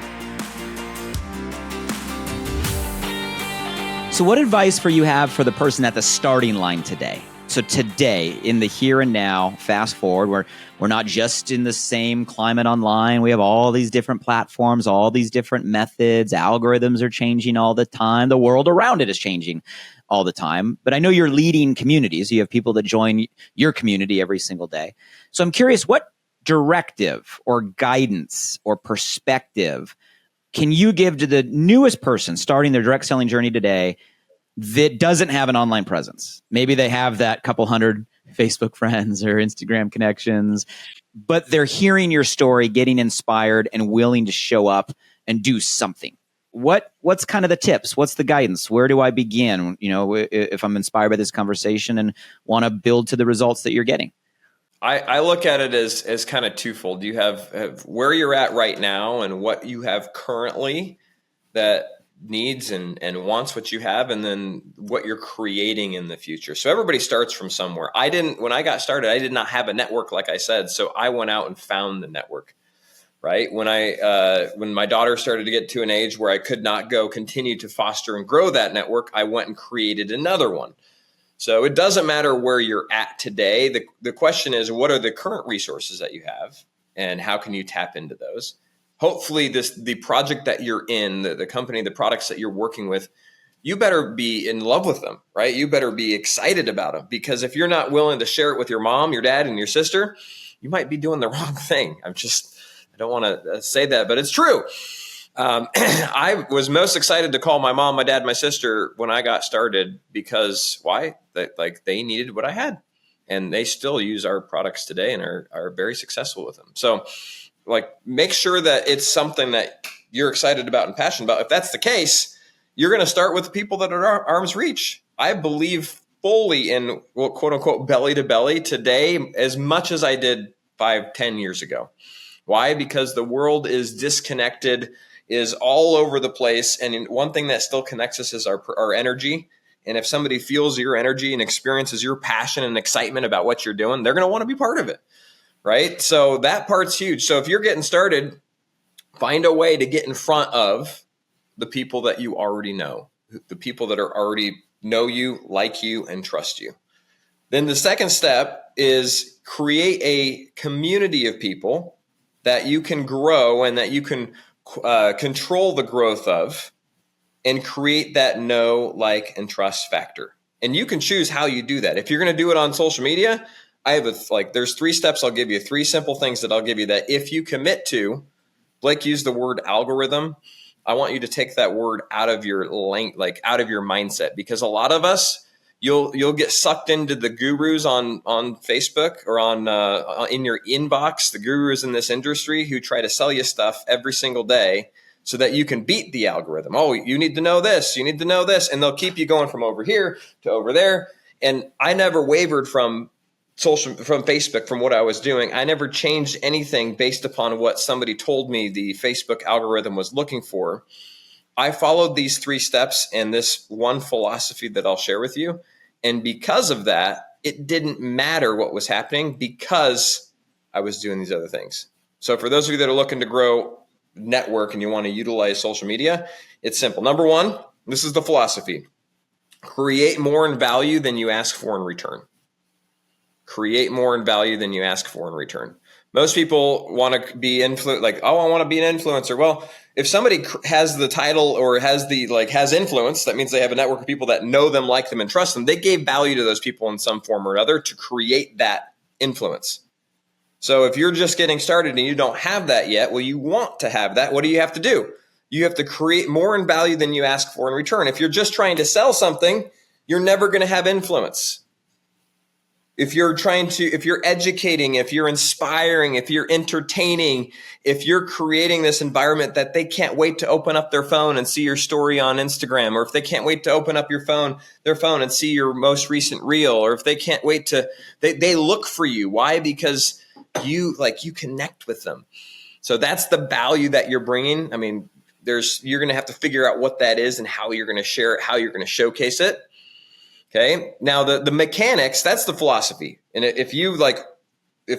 So what advice for you have for the person at the starting line today? So today, in the here and now, fast forward, we're not just in the same climate online. We have all these different platforms, all these different methods. Algorithms are changing all the time. The world around it is changing all the time. But I know you're leading communities. You have people that join your community every single day. So I'm curious, what directive or guidance or perspective can you give to the newest person starting their direct selling journey today that doesn't have an online presence? Maybe they have that couple hundred Facebook friends or Instagram connections, but they're hearing your story, getting inspired and willing to show up and do something. What's kind of the tips? What's the guidance? Where do I begin? You know, if I'm inspired by this conversation and want to build to the results that you're getting. I look at it as kind of twofold. You have where you're at right now and what you have currently that needs and wants what you have, and then what you're creating in the future. So everybody starts from somewhere. When I got started, I did not have a network, like I said. So I went out and found the network, right? When my daughter started to get to an age where I could not continue to foster and grow that network, I went and created another one. So it doesn't matter where you're at today. The question is, what are the current resources that you have, and how can you tap into those? Hopefully the project that you're in, the company, the products that you're working with, you better be in love with them, right? You better be excited about them, because if you're not willing to share it with your mom, your dad, and your sister, you might be doing the wrong thing. I don't want to say that, but it's true. I was most excited to call my mom, my dad, my sister when I got started because why? They needed what I had, and they still use our products today and are very successful with them. So make sure that it's something that you're excited about and passionate about. If that's the case, you're going to start with the people that are at arm's reach. I believe fully in quote unquote belly to belly today as much as I did 5-10 years ago. Why? Because the world is disconnected, is all over the place. And one thing that still connects us is our energy. And if somebody feels your energy and experiences your passion and excitement about what you're doing, they're going to want to be part of it. Right? So that part's huge. So if you're getting started, find a way to get in front of the people that you already know, the people that are already know you, like you, and trust you. Then the second step is create a community of people that you can grow and that you can control the growth of and create that know, like, and trust factor. And you can choose how you do that. If you're going to do it on social media, I have there's 3 steps I'll give you, 3 simple things that I'll give you that if you commit to, Blake used the word algorithm. I want you to take that word out of your out of your mindset, because a lot of us, you'll get sucked into the gurus on Facebook or on in your inbox, the gurus in this industry who try to sell you stuff every single day so that you can beat the algorithm. Oh, you need to know this, you need to know this, and they'll keep you going from over here to over there. And I never wavered from Facebook, from what I was doing. I never changed anything based upon what somebody told me the Facebook algorithm was looking for. I followed these 3 steps and this one philosophy that I'll share with you. And because of that, it didn't matter what was happening because I was doing these other things. So for those of you that are looking to grow network and you want to utilize social media, it's simple. Number 1, this is the philosophy. Create more in value than you ask for in return. Create more in value than you ask for in return. Most people want to be I want to be an influencer. Well, if somebody has the title or has influence, that means they have a network of people that know them, like them, and trust them. They gave value to those people in some form or other to create that influence. So if you're just getting started and you don't have that yet, well, you want to have that. What do you have to do? You have to create more in value than you ask for in return. If you're just trying to sell something, you're never going to have influence. If you're educating, if you're inspiring, if you're entertaining, if you're creating this environment that they can't wait to open up their phone and see your story on Instagram, or if they can't wait to open up their phone and see your most recent reel, or if they can't wait they look for you. Why? Because you connect with them. So that's the value that you're bringing. I mean, you're going to have to figure out what that is and how you're going to share it, how you're going to showcase it. Okay. Now the mechanics, that's the philosophy. And if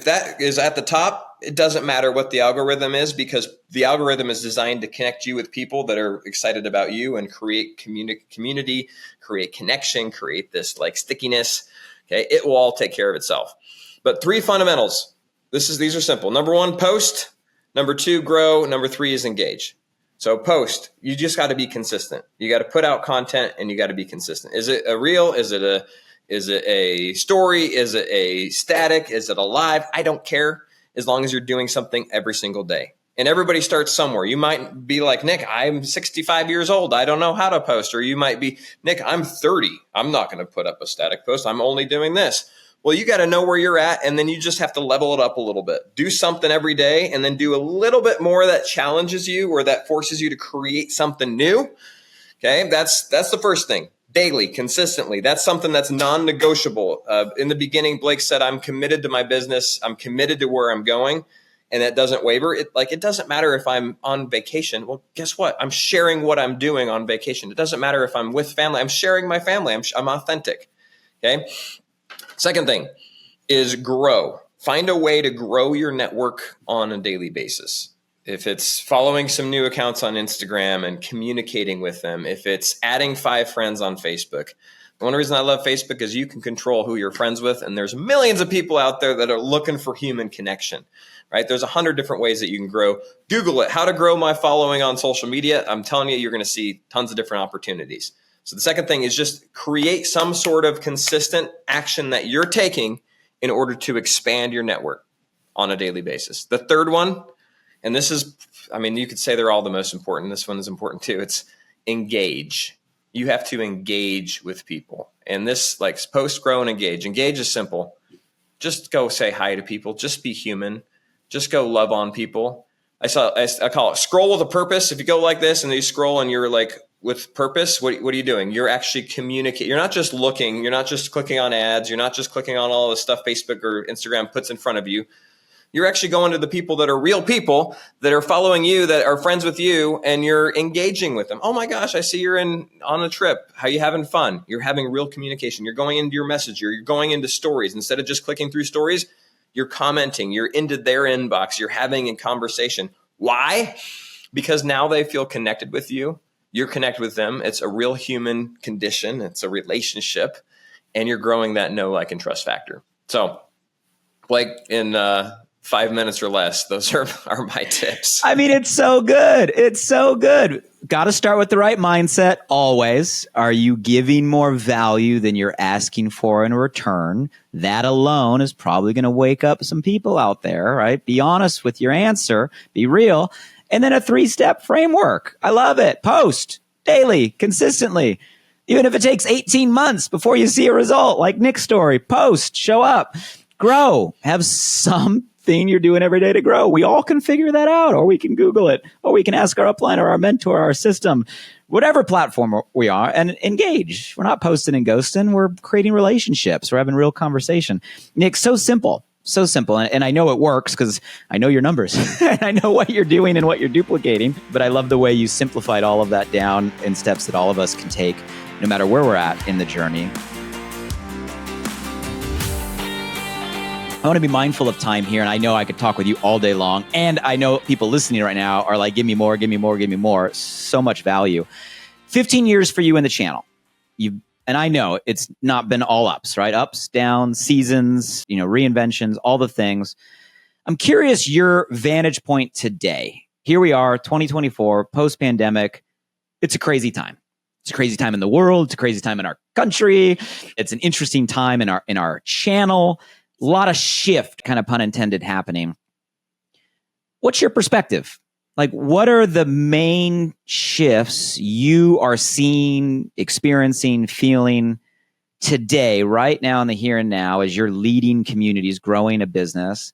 that is at the top, it doesn't matter what the algorithm is, because the algorithm is designed to connect you with people that are excited about you and create community, create connection, create this stickiness. Okay. It will all take care of itself. But 3 fundamentals. These are simple. Number 1, post. Number 2, grow. Number 3 is engage. So post, you just got to be consistent. You got to put out content and you got to be consistent. Is it a reel? Is it a story? Is it a static? Is it a live? I don't care, as long as you're doing something every single day. And everybody starts somewhere. You might be like, Nick, I'm 65 years old. I don't know how to post. Or you might be, Nick, I'm 30. I'm not going to put up a static post. I'm only doing this. Well, you got to know where you're at, and then you just have to level it up a little bit. Do something every day, and then do a little bit more that challenges you or that forces you to create something new. Okay, that's the first thing. Daily, consistently. That's something that's non-negotiable. In the beginning, Blake said, I'm committed to my business. I'm committed to where I'm going, and that doesn't waver. It doesn't matter if I'm on vacation. Well, guess what? I'm sharing what I'm doing on vacation. It doesn't matter if I'm with family. I'm sharing my family. I'm authentic. Okay. Second thing is grow. Find a way to grow your network on a daily basis. If it's following some new accounts on Instagram and communicating with them, if it's adding 5 friends on Facebook. The one reason I love Facebook is you can control who you're friends with, and there's millions of people out there that are looking for human connection, right? There's 100 different ways that you can grow. Google it, how to grow my following on social media. I'm telling you, you're going to see tons of different opportunities. So the second thing is just create some sort of consistent action that you're taking in order to expand your network on a daily basis. The third one, And this is, I mean, you could say they're all the most important. This one is important too. It's engage. You have to engage with people. And this, like, post, grow, and engage. Engage is simple. Just go say hi to people. Just be human. Just go love on people. I call it scroll with a purpose. If you go like this and you scroll and you're like with purpose, what are you doing? You're actually communicating. You're not just looking. You're not just clicking on ads. You're not just clicking on all the stuff Facebook or Instagram puts in front of you. You're actually going to the people that are real people that are following you, that are friends with you, and you're engaging with them. Oh my gosh, I see you're on a trip. How you having fun? You're having real communication. You're going into your messenger. You're going into stories. Instead of just clicking through stories, you're commenting. You're into their inbox. You're having a conversation. Why? Because now they feel connected with you. You're connected with them. It's a real human condition. It's a relationship. And you're growing that know, like, and trust factor. So, Blake, in 5 minutes or less, those are my tips. I mean, it's so good. It's so good. Got to start with the right mindset always. Are you giving more value than you're asking for in return? That alone is probably going to wake up some people out there, right? Be honest with your answer. Be real. And then a 3-step framework. I love it. Post daily, consistently. Even if it takes 18 months before you see a result, like Nick's story. Post, show up, grow, have something you're doing every day to grow. We all can figure that out, or we can Google it, or we can ask our upline or our mentor, our system, whatever platform we are, and engage. We're not posting and ghosting. We're creating relationships. We're having real conversation. Nick, so simple. So simple. And I know it works because I know your numbers. I know what you're doing and what you're duplicating. But I love the way you simplified all of that down in steps that all of us can take, no matter where we're at in the journey. I want to be mindful of time here. And I know I could talk with you all day long. And I know people listening right now are like, give me more, give me more, give me more. So much value. 15 years for you in the channel. And I know it's not been all ups, right? Ups, downs, seasons, reinventions, all the things. I'm curious your vantage point today. Here we are, 2024, post-pandemic. It's a crazy time. It's a crazy time in the world. It's a crazy time in our country. It's an interesting time in our channel. A lot of shift, kind of pun intended, happening. What's your perspective? Like, what are the main shifts you are seeing, experiencing, feeling today, right now in the here and now, as you're leading communities, growing a business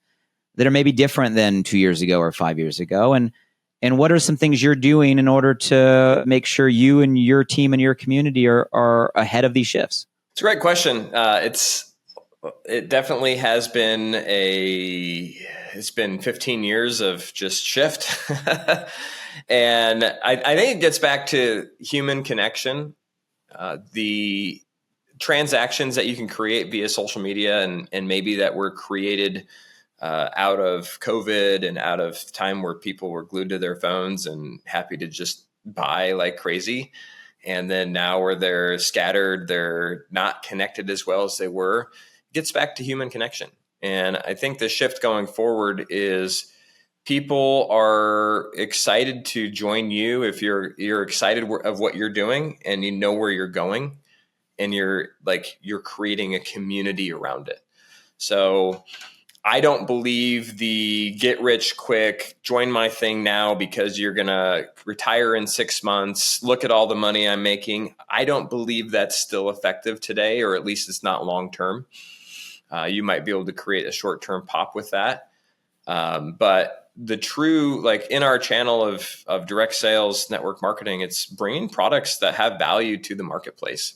that are maybe different than 2 years ago or 5 years ago? And what are some things you're doing in order to make sure you and your team and your community are ahead of these shifts? It's a great question. It definitely has been it's been 15 years of just shift. And I think it gets back to human connection, the transactions that you can create via social media and maybe that were created out of COVID and out of time where people were glued to their phones and happy to just buy like crazy. And then now where they're scattered, they're not connected as well as they were. Gets back to human connection. And I think the shift going forward is people are excited to join you if you're excited of what you're doing and you know where you're going and you're creating a community around it. So I don't believe the get rich quick, join my thing now because you're going to retire in 6 months. Look at all the money I'm making. I don't believe that's still effective today, or at least it's not long term. You might be able to create a short-term pop with that. But the true, like in our channel of direct sales, network marketing, it's bringing products that have value to the marketplace.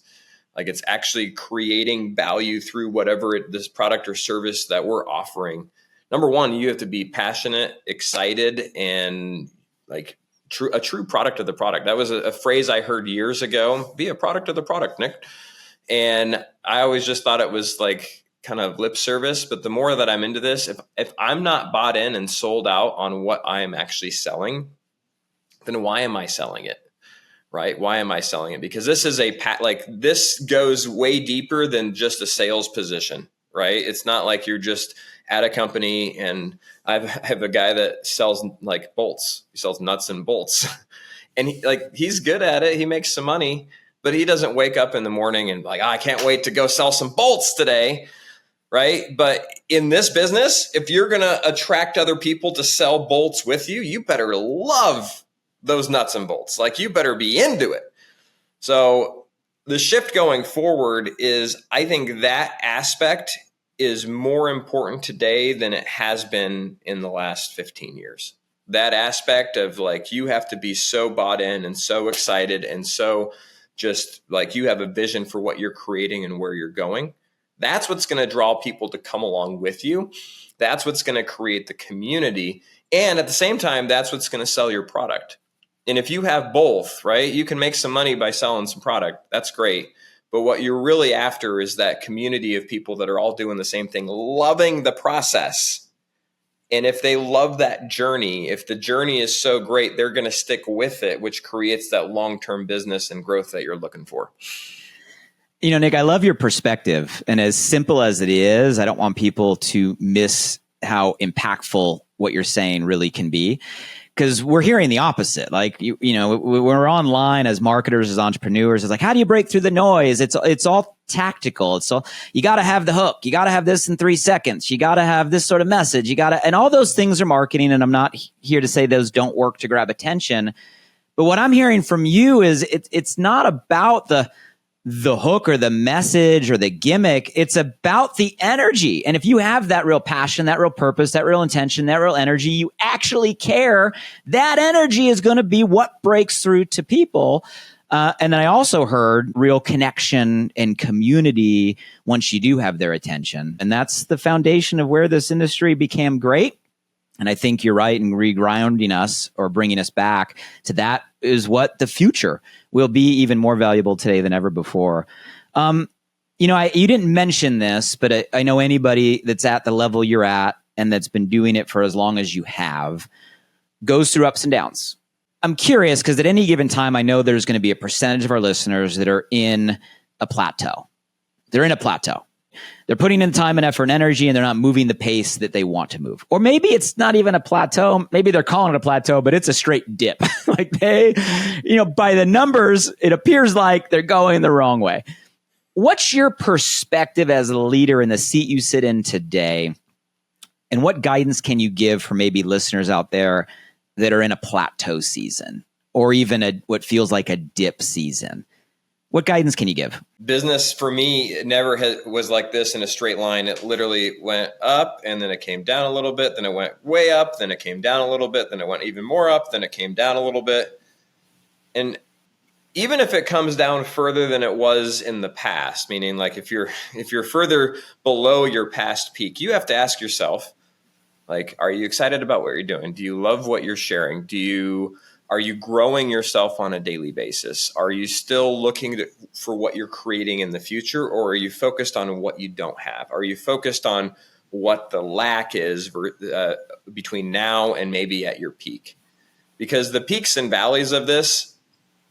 Like it's actually creating value through whatever this product or service that we're offering. Number one, you have to be passionate, excited, and like a true product of the product. That was a phrase I heard years ago. Be a product of the product, Nick. And I always just thought it was like kind of lip service. But the more that I'm into this, if I'm not bought in and sold out on what I am actually selling, then why am I selling it? Right? Why am I selling it? Because this is this goes way deeper than just a sales position, right? It's not like you're just at a company and I have a guy that sells like bolts. He sells nuts and bolts and he's good at it. He makes some money, but he doesn't wake up in the morning and I can't wait to go sell some bolts today. right? But in this business, if you're going to attract other people to sell bolts with you, you better love those nuts and bolts. Like, you better be into it. So the shift going forward is, I think that aspect is more important today than it has been in the last 15 years. That aspect of like, you have to be so bought in and so excited and so just like you have a vision for what you're creating and where you're going. That's what's going to draw people to come along with you. That's what's going to create the community. And at the same time, that's what's going to sell your product. And if you have both, right, you can make some money by selling some product. That's great. But what you're really after is that community of people that are all doing the same thing, loving the process. And if they love that journey, if the journey is so great, they're going to stick with it, which creates that long-term business and growth that you're looking for. You know, Nick, I love your perspective. And as simple as it is, I don't want people to miss how impactful what you're saying really can be. Because we're hearing the opposite. Like, you know, we're online as marketers, as entrepreneurs. It's like, how do you break through the noise? It's all tactical. It's all, you got to have the hook. You got to have this in 3 seconds. You got to have this sort of message. And all those things are marketing. And I'm not here to say those don't work to grab attention. But what I'm hearing from you is it's not about the hook or the message or the gimmick. It's about the energy. And if you have that real passion, that real purpose, that real intention, that real energy, you actually care, that energy is going to be what breaks through to people. And then I also heard real connection and community once you do have their attention. And that's the foundation of where this industry became great. And I think you're right in regrounding us or bringing us back to that is what the future will be, even more valuable today than ever before. You know, you didn't mention this, but I know anybody that's at the level you're at and that's been doing it for as long as you have goes through ups and downs. I'm curious because at any given time, I know there's going to be a percentage of our listeners that are in a plateau. They're in a plateau. They're putting in time and effort and energy, and they're not moving the pace that they want to move. Or maybe it's not even a plateau. Maybe they're calling it a plateau, but it's a straight dip. Like by the numbers, it appears like they're going the wrong way. What's your perspective as a leader in the seat you sit in today? And what guidance can you give for maybe listeners out there that are in a plateau season or even what feels like a dip season? What guidance can you give? Business for me never was like this in a straight line. It literally went up and then it came down a little bit. Then it went way up. Then it came down a little bit. Then it went even more up. Then it came down a little bit. And even if it comes down further than it was in the past, meaning like if you're further below your past peak, you have to ask yourself, like, are you excited about what you're doing? Do you love what you're sharing? Are you growing yourself on a daily basis? Are you still looking for what you're creating in the future, or are you focused on what you don't have? Are you focused on what the lack is between now and maybe at your peak? Because the peaks and valleys of this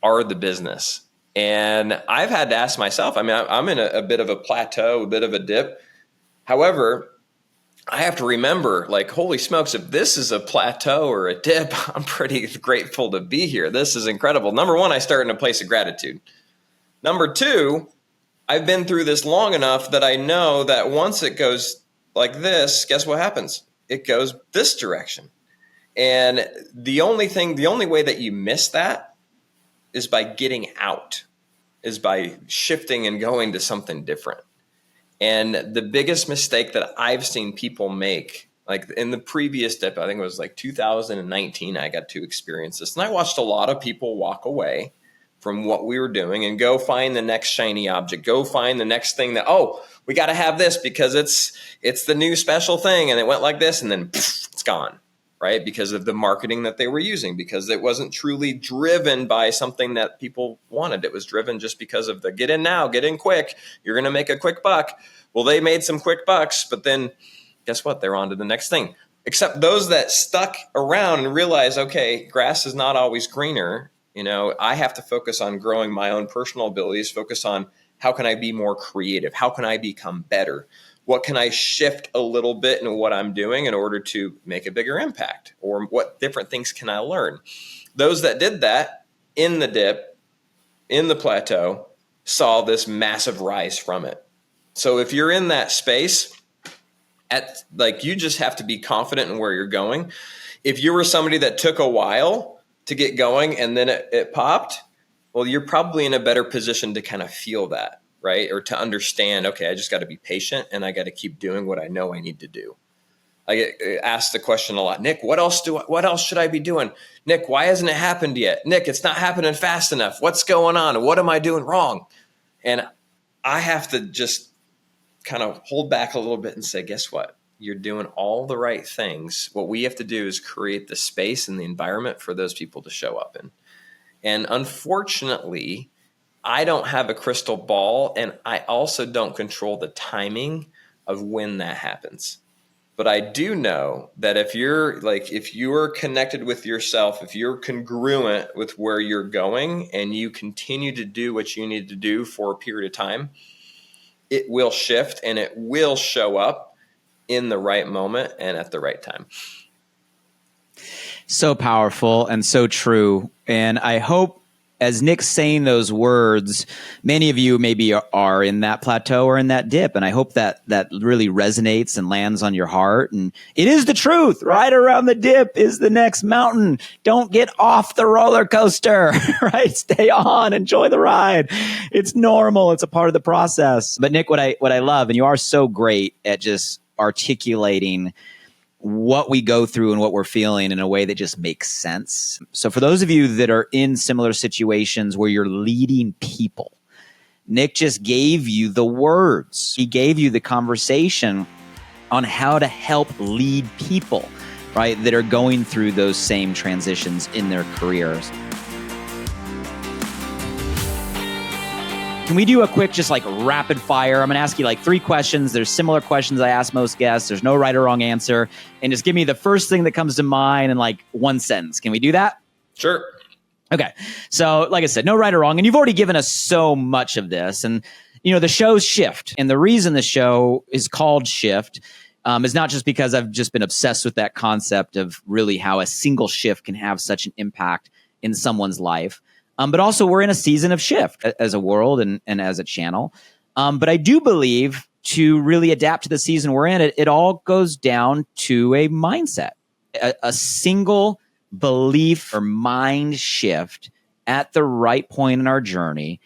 are the business. And I've had to ask myself, I mean, I'm in a bit of a plateau, a bit of a dip. However, I have to remember, like, holy smokes, if this is a plateau or a dip, I'm pretty grateful to be here. This is incredible. Number one, I start in a place of gratitude. Number two, I've been through this long enough that I know that once it goes like this, guess what happens? It goes this direction. And the only way that you miss that is by getting out, is by shifting and going to something different. And the biggest mistake that I've seen people make, like in the previous dip, I think it was like 2019, I got to experience this. And I watched a lot of people walk away from what we were doing and go find the next shiny object, go find the next thing that, we got to have this because it's the new special thing. And it went like this and then it's gone, right? Because of the marketing that they were using, because it wasn't truly driven by something that people wanted. It was driven just because of the get in now, get in quick. You're going to make a quick buck. Well, they made some quick bucks, but then guess what? They're on to the next thing. Except those that stuck around and realized, okay, grass is not always greener. I have to focus on growing my own personal abilities, focus on how can I be more creative? How can I become better? What can I shift a little bit in what I'm doing in order to make a bigger impact? Or what different things can I learn? Those that did that in the dip, in the plateau, saw this massive rise from it. So if you're in that space, You just have to be confident in where you're going. If you were somebody that took a while to get going and then it popped, well, you're probably in a better position to kind of feel that, right? Or to understand, okay, I just got to be patient and I got to keep doing what I know I need to do. I get asked the question a lot, Nick, what else should I be doing? Nick, why hasn't it happened yet? Nick, it's not happening fast enough. What's going on? What am I doing wrong? And I have to just kind of hold back a little bit and say, guess what? You're doing all the right things. What we have to do is create the space and the environment for those people to show up in. And unfortunately, I don't have a crystal ball, and I also don't control the timing of when that happens. But I do know that if you're connected with yourself, if you're congruent with where you're going and you continue to do what you need to do for a period of time, it will shift and it will show up in the right moment and at the right time. So powerful and so true. And I hope, as Nick's saying those words, many of you maybe are in that plateau or in that dip. And I hope that really resonates and lands on your heart. And it is the truth. Right around the dip is the next mountain. Don't get off the roller coaster, right? Stay on, enjoy the ride. It's normal. It's a part of the process. But Nick, what I love, and you are so great at just articulating what we go through and what we're feeling in a way that just makes sense. So for those of you that are in similar situations where you're leading people, Nick just gave you the words. He gave you the conversation on how to help lead people, right, that are going through those same transitions in their careers. Can we do a quick, just like rapid fire? I'm going to ask you like 3 questions. There's similar questions I ask most guests. There's no right or wrong answer. And just give me the first thing that comes to mind in like 1 sentence. Can we do that? Sure. Okay. So like I said, no right or wrong. And you've already given us so much of this. And, the show's Shift. And the reason the show is called Shift is not just because I've just been obsessed with that concept of really how a single shift can have such an impact in someone's life. But also we're in a season of shift as a world and as a channel. But I do believe to really adapt to the season we're in, it all goes down to a mindset, a single belief or mind shift at the right point in our journey,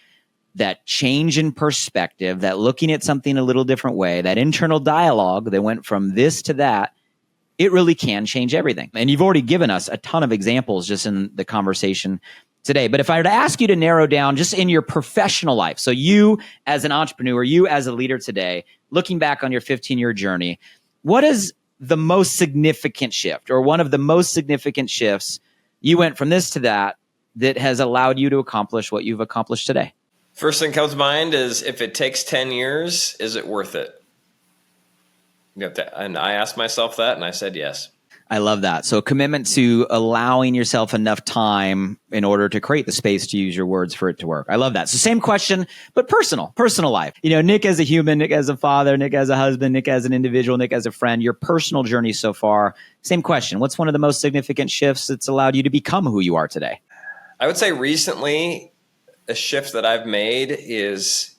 that change in perspective, that looking at something a little different way, that internal dialogue that went from this to that, it really can change everything. And you've already given us a ton of examples just in the conversation today. But if I were to ask you to narrow down just in your professional life, so you as an entrepreneur, you as a leader today, looking back on your 15-year journey, what is the most significant shift or one of the most significant shifts you went from this to that has allowed you to accomplish what you've accomplished today? First thing comes to mind is, if it takes 10 years, is it worth it? And I asked myself that and I said yes. I love that. So a commitment to allowing yourself enough time in order to create the space, to use your words, for it to work. I love that. So same question, but personal life. Nick as a human, Nick as a father, Nick as a husband, Nick as an individual, Nick as a friend, your personal journey so far. Same question. What's one of the most significant shifts that's allowed you to become who you are today? I would say recently a shift that I've made is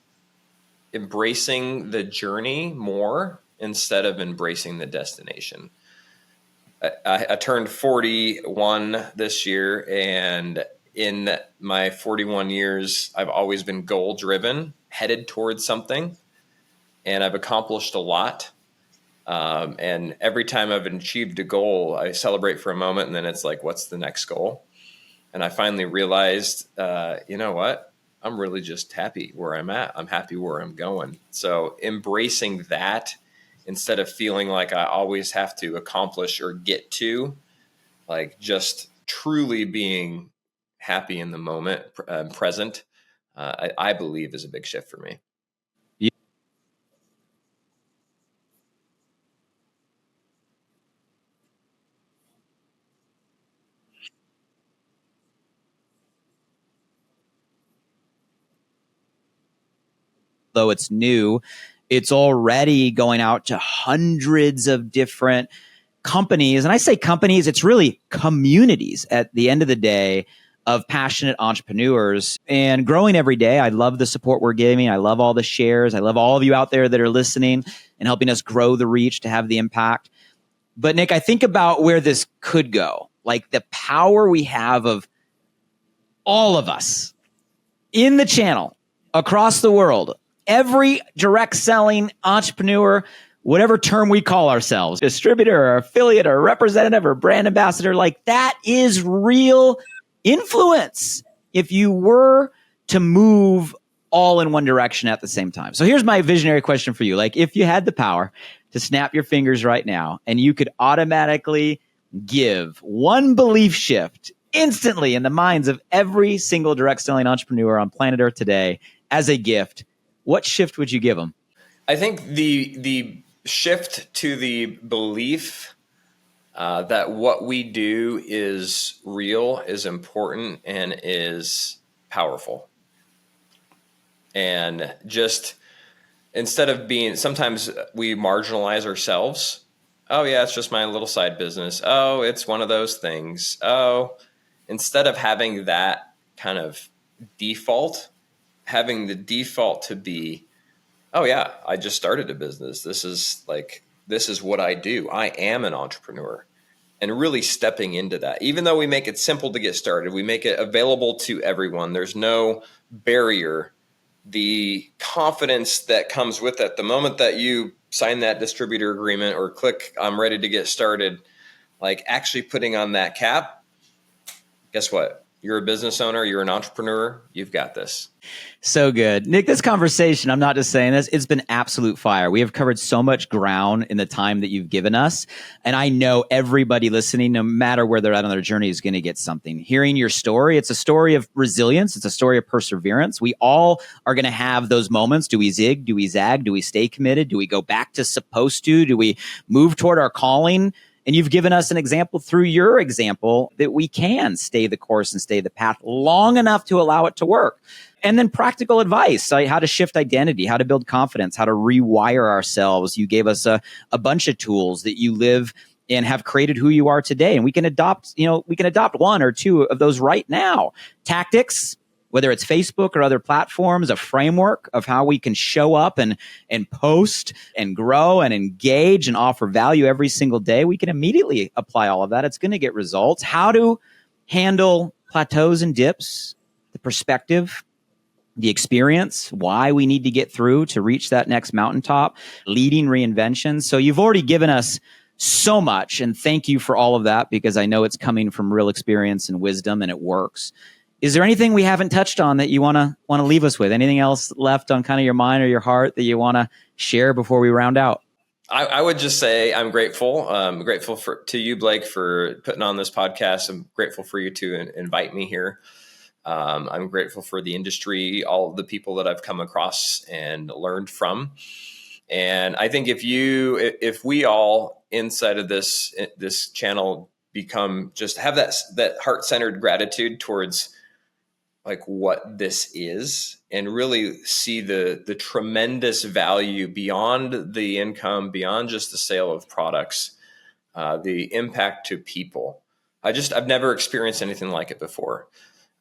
embracing the journey more instead of embracing the destination. I turned 41 this year, and in my 41 years, I've always been goal-driven, headed towards something, and I've accomplished a lot. And every time I've achieved a goal, I celebrate for a moment, and then it's like, what's the next goal? And I finally realized, you know what? I'm really just happy where I'm at. I'm happy where I'm going. So embracing that, instead of feeling like I always have to accomplish or get to, like just truly being happy in the moment, present, I believe is a big shift for me. Though it's new, it's already going out to hundreds of different companies. And I say companies, it's really communities at the end of the day of passionate entrepreneurs and growing every day. I love the support we're giving. I love all the shares. I love all of you out there that are listening and helping us grow the reach to have the impact. But Nick, I think about where this could go, like the power we have of all of us in the channel across the world, every direct selling entrepreneur, whatever term we call ourselves, distributor or affiliate or representative or brand ambassador, like that is real influence if you were to move all in one direction at the same time. So here's my visionary question for you. Like if you had the power to snap your fingers right now and you could automatically give one belief shift instantly in the minds of every single direct selling entrepreneur on planet Earth today as a gift, what shift would you give them? I think the shift to the belief that what we do is real, is important, and is powerful. And just instead of being, sometimes we marginalize ourselves. Oh yeah, it's just my little side business. Oh, it's one of those things. Oh, instead of having that kind of default, having the default to be, oh yeah, I just started a business. This is what I do. I am an entrepreneur. And really stepping into that. Even though we make it simple to get started, we make it available to everyone. There's no barrier. The confidence that comes with it, the moment that you sign that distributor agreement or click, I'm ready to get started, like actually putting on that cap, guess what? You're a business owner, you're an entrepreneur, you've got this. So good. Nick, this conversation, I'm not just saying this, it's been absolute fire. We have covered so much ground in the time that you've given us. And I know everybody listening, no matter where they're at on their journey, is going to get something. Hearing your story, it's a story of resilience. It's a story of perseverance. We all are going to have those moments. Do we zig? Do we zag? Do we stay committed? Do we go back to supposed to? Do we move toward our calling? And you've given us an example through your example that we can stay the course and stay the path long enough to allow it to work. And then practical advice, like how to shift identity, how to build confidence, how to rewire ourselves. You gave us a bunch of tools that you live and have created who you are today. And we can adopt one or two of those right now. Tactics, whether it's Facebook or other platforms, a framework of how we can show up and post and grow and engage and offer value every single day. We can immediately apply all of that. It's going to get results. How to handle plateaus and dips, the perspective, the experience, why we need to get through to reach that next mountaintop, leading reinvention. So you've already given us so much, and thank you for all of that, because I know it's coming from real experience and wisdom, and it works. Is there anything we haven't touched on that you want to leave us with? Anything else left on kind of your mind or your heart that you want to share before we round out? I would just say I'm grateful. I'm grateful to you, Blake, for putting on this podcast. I'm grateful for you to invite me here. I'm grateful for the industry, all of the people that I've come across and learned from. And I think if we all inside of this channel have that heart-centered gratitude towards like what this is, and really see the tremendous value beyond the income, beyond just the sale of products, the impact to people. I've never experienced anything like it before.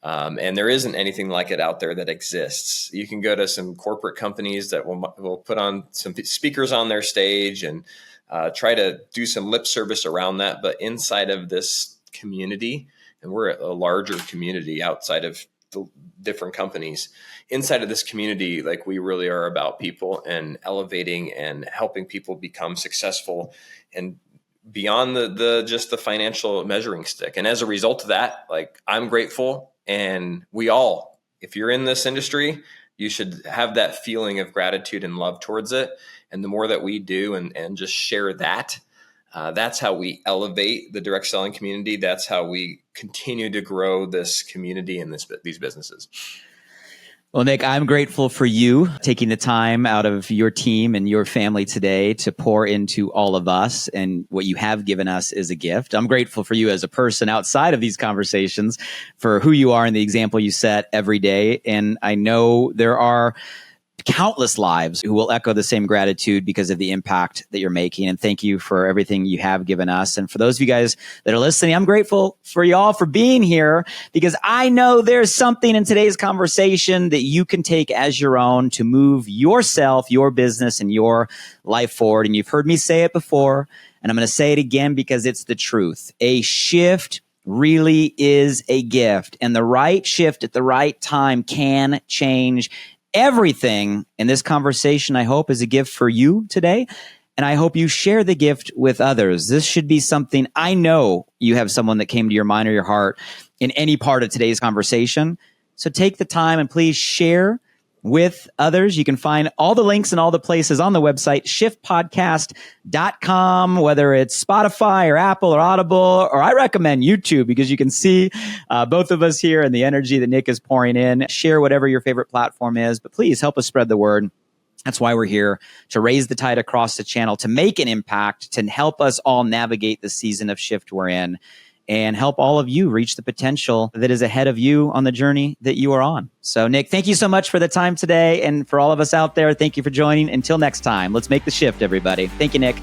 And there isn't anything like it out there that exists. You can go to some corporate companies that will put on some speakers on their stage and try to do some lip service around that. But inside of this community, and we're a larger community outside of the different companies, inside of this community, like we really are about people and elevating and helping people become successful and beyond just the financial measuring stick. And as a result of that, like I'm grateful. And we all, if you're in this industry, you should have that feeling of gratitude and love towards it. And the more that we do and just share that, that's how we elevate the direct selling community. That's how we continue to grow this community and these businesses. Well, Nick, I'm grateful for you taking the time out of your team and your family today to pour into all of us, and what you have given us is a gift. I'm grateful for you as a person outside of these conversations, for who you are and the example you set every day. And I know there are countless lives who will echo the same gratitude because of the impact that you're making. And thank you for everything you have given us. And for those of you guys that are listening, I'm grateful for y'all for being here, because I know there's something in today's conversation that you can take as your own to move yourself, your business, and your life forward. And you've heard me say it before, and I'm going to say it again because it's the truth. A shift really is a gift, and the right shift at the right time can change everything. And this conversation, I hope, is a gift for you today. And I hope you share the gift with others. This should be something, I know you have someone that came to your mind or your heart in any part of today's conversation. So take the time and please share with others. You can find all the links and all the places on the website, shiftpodcast.com, whether it's Spotify or Apple or Audible, or I recommend YouTube because you can see both of us here and the energy that Nick is pouring in. Share whatever your favorite platform is, but please help us spread the word. That's why we're here, to raise the tide across the channel, to make an impact, to help us all navigate the season of shift we're in, and help all of you reach the potential that is ahead of you on the journey that you are on. So, Nick, thank you so much for the time today. And for all of us out there, thank you for joining. Until next time, let's make the shift, everybody. Thank you, Nick.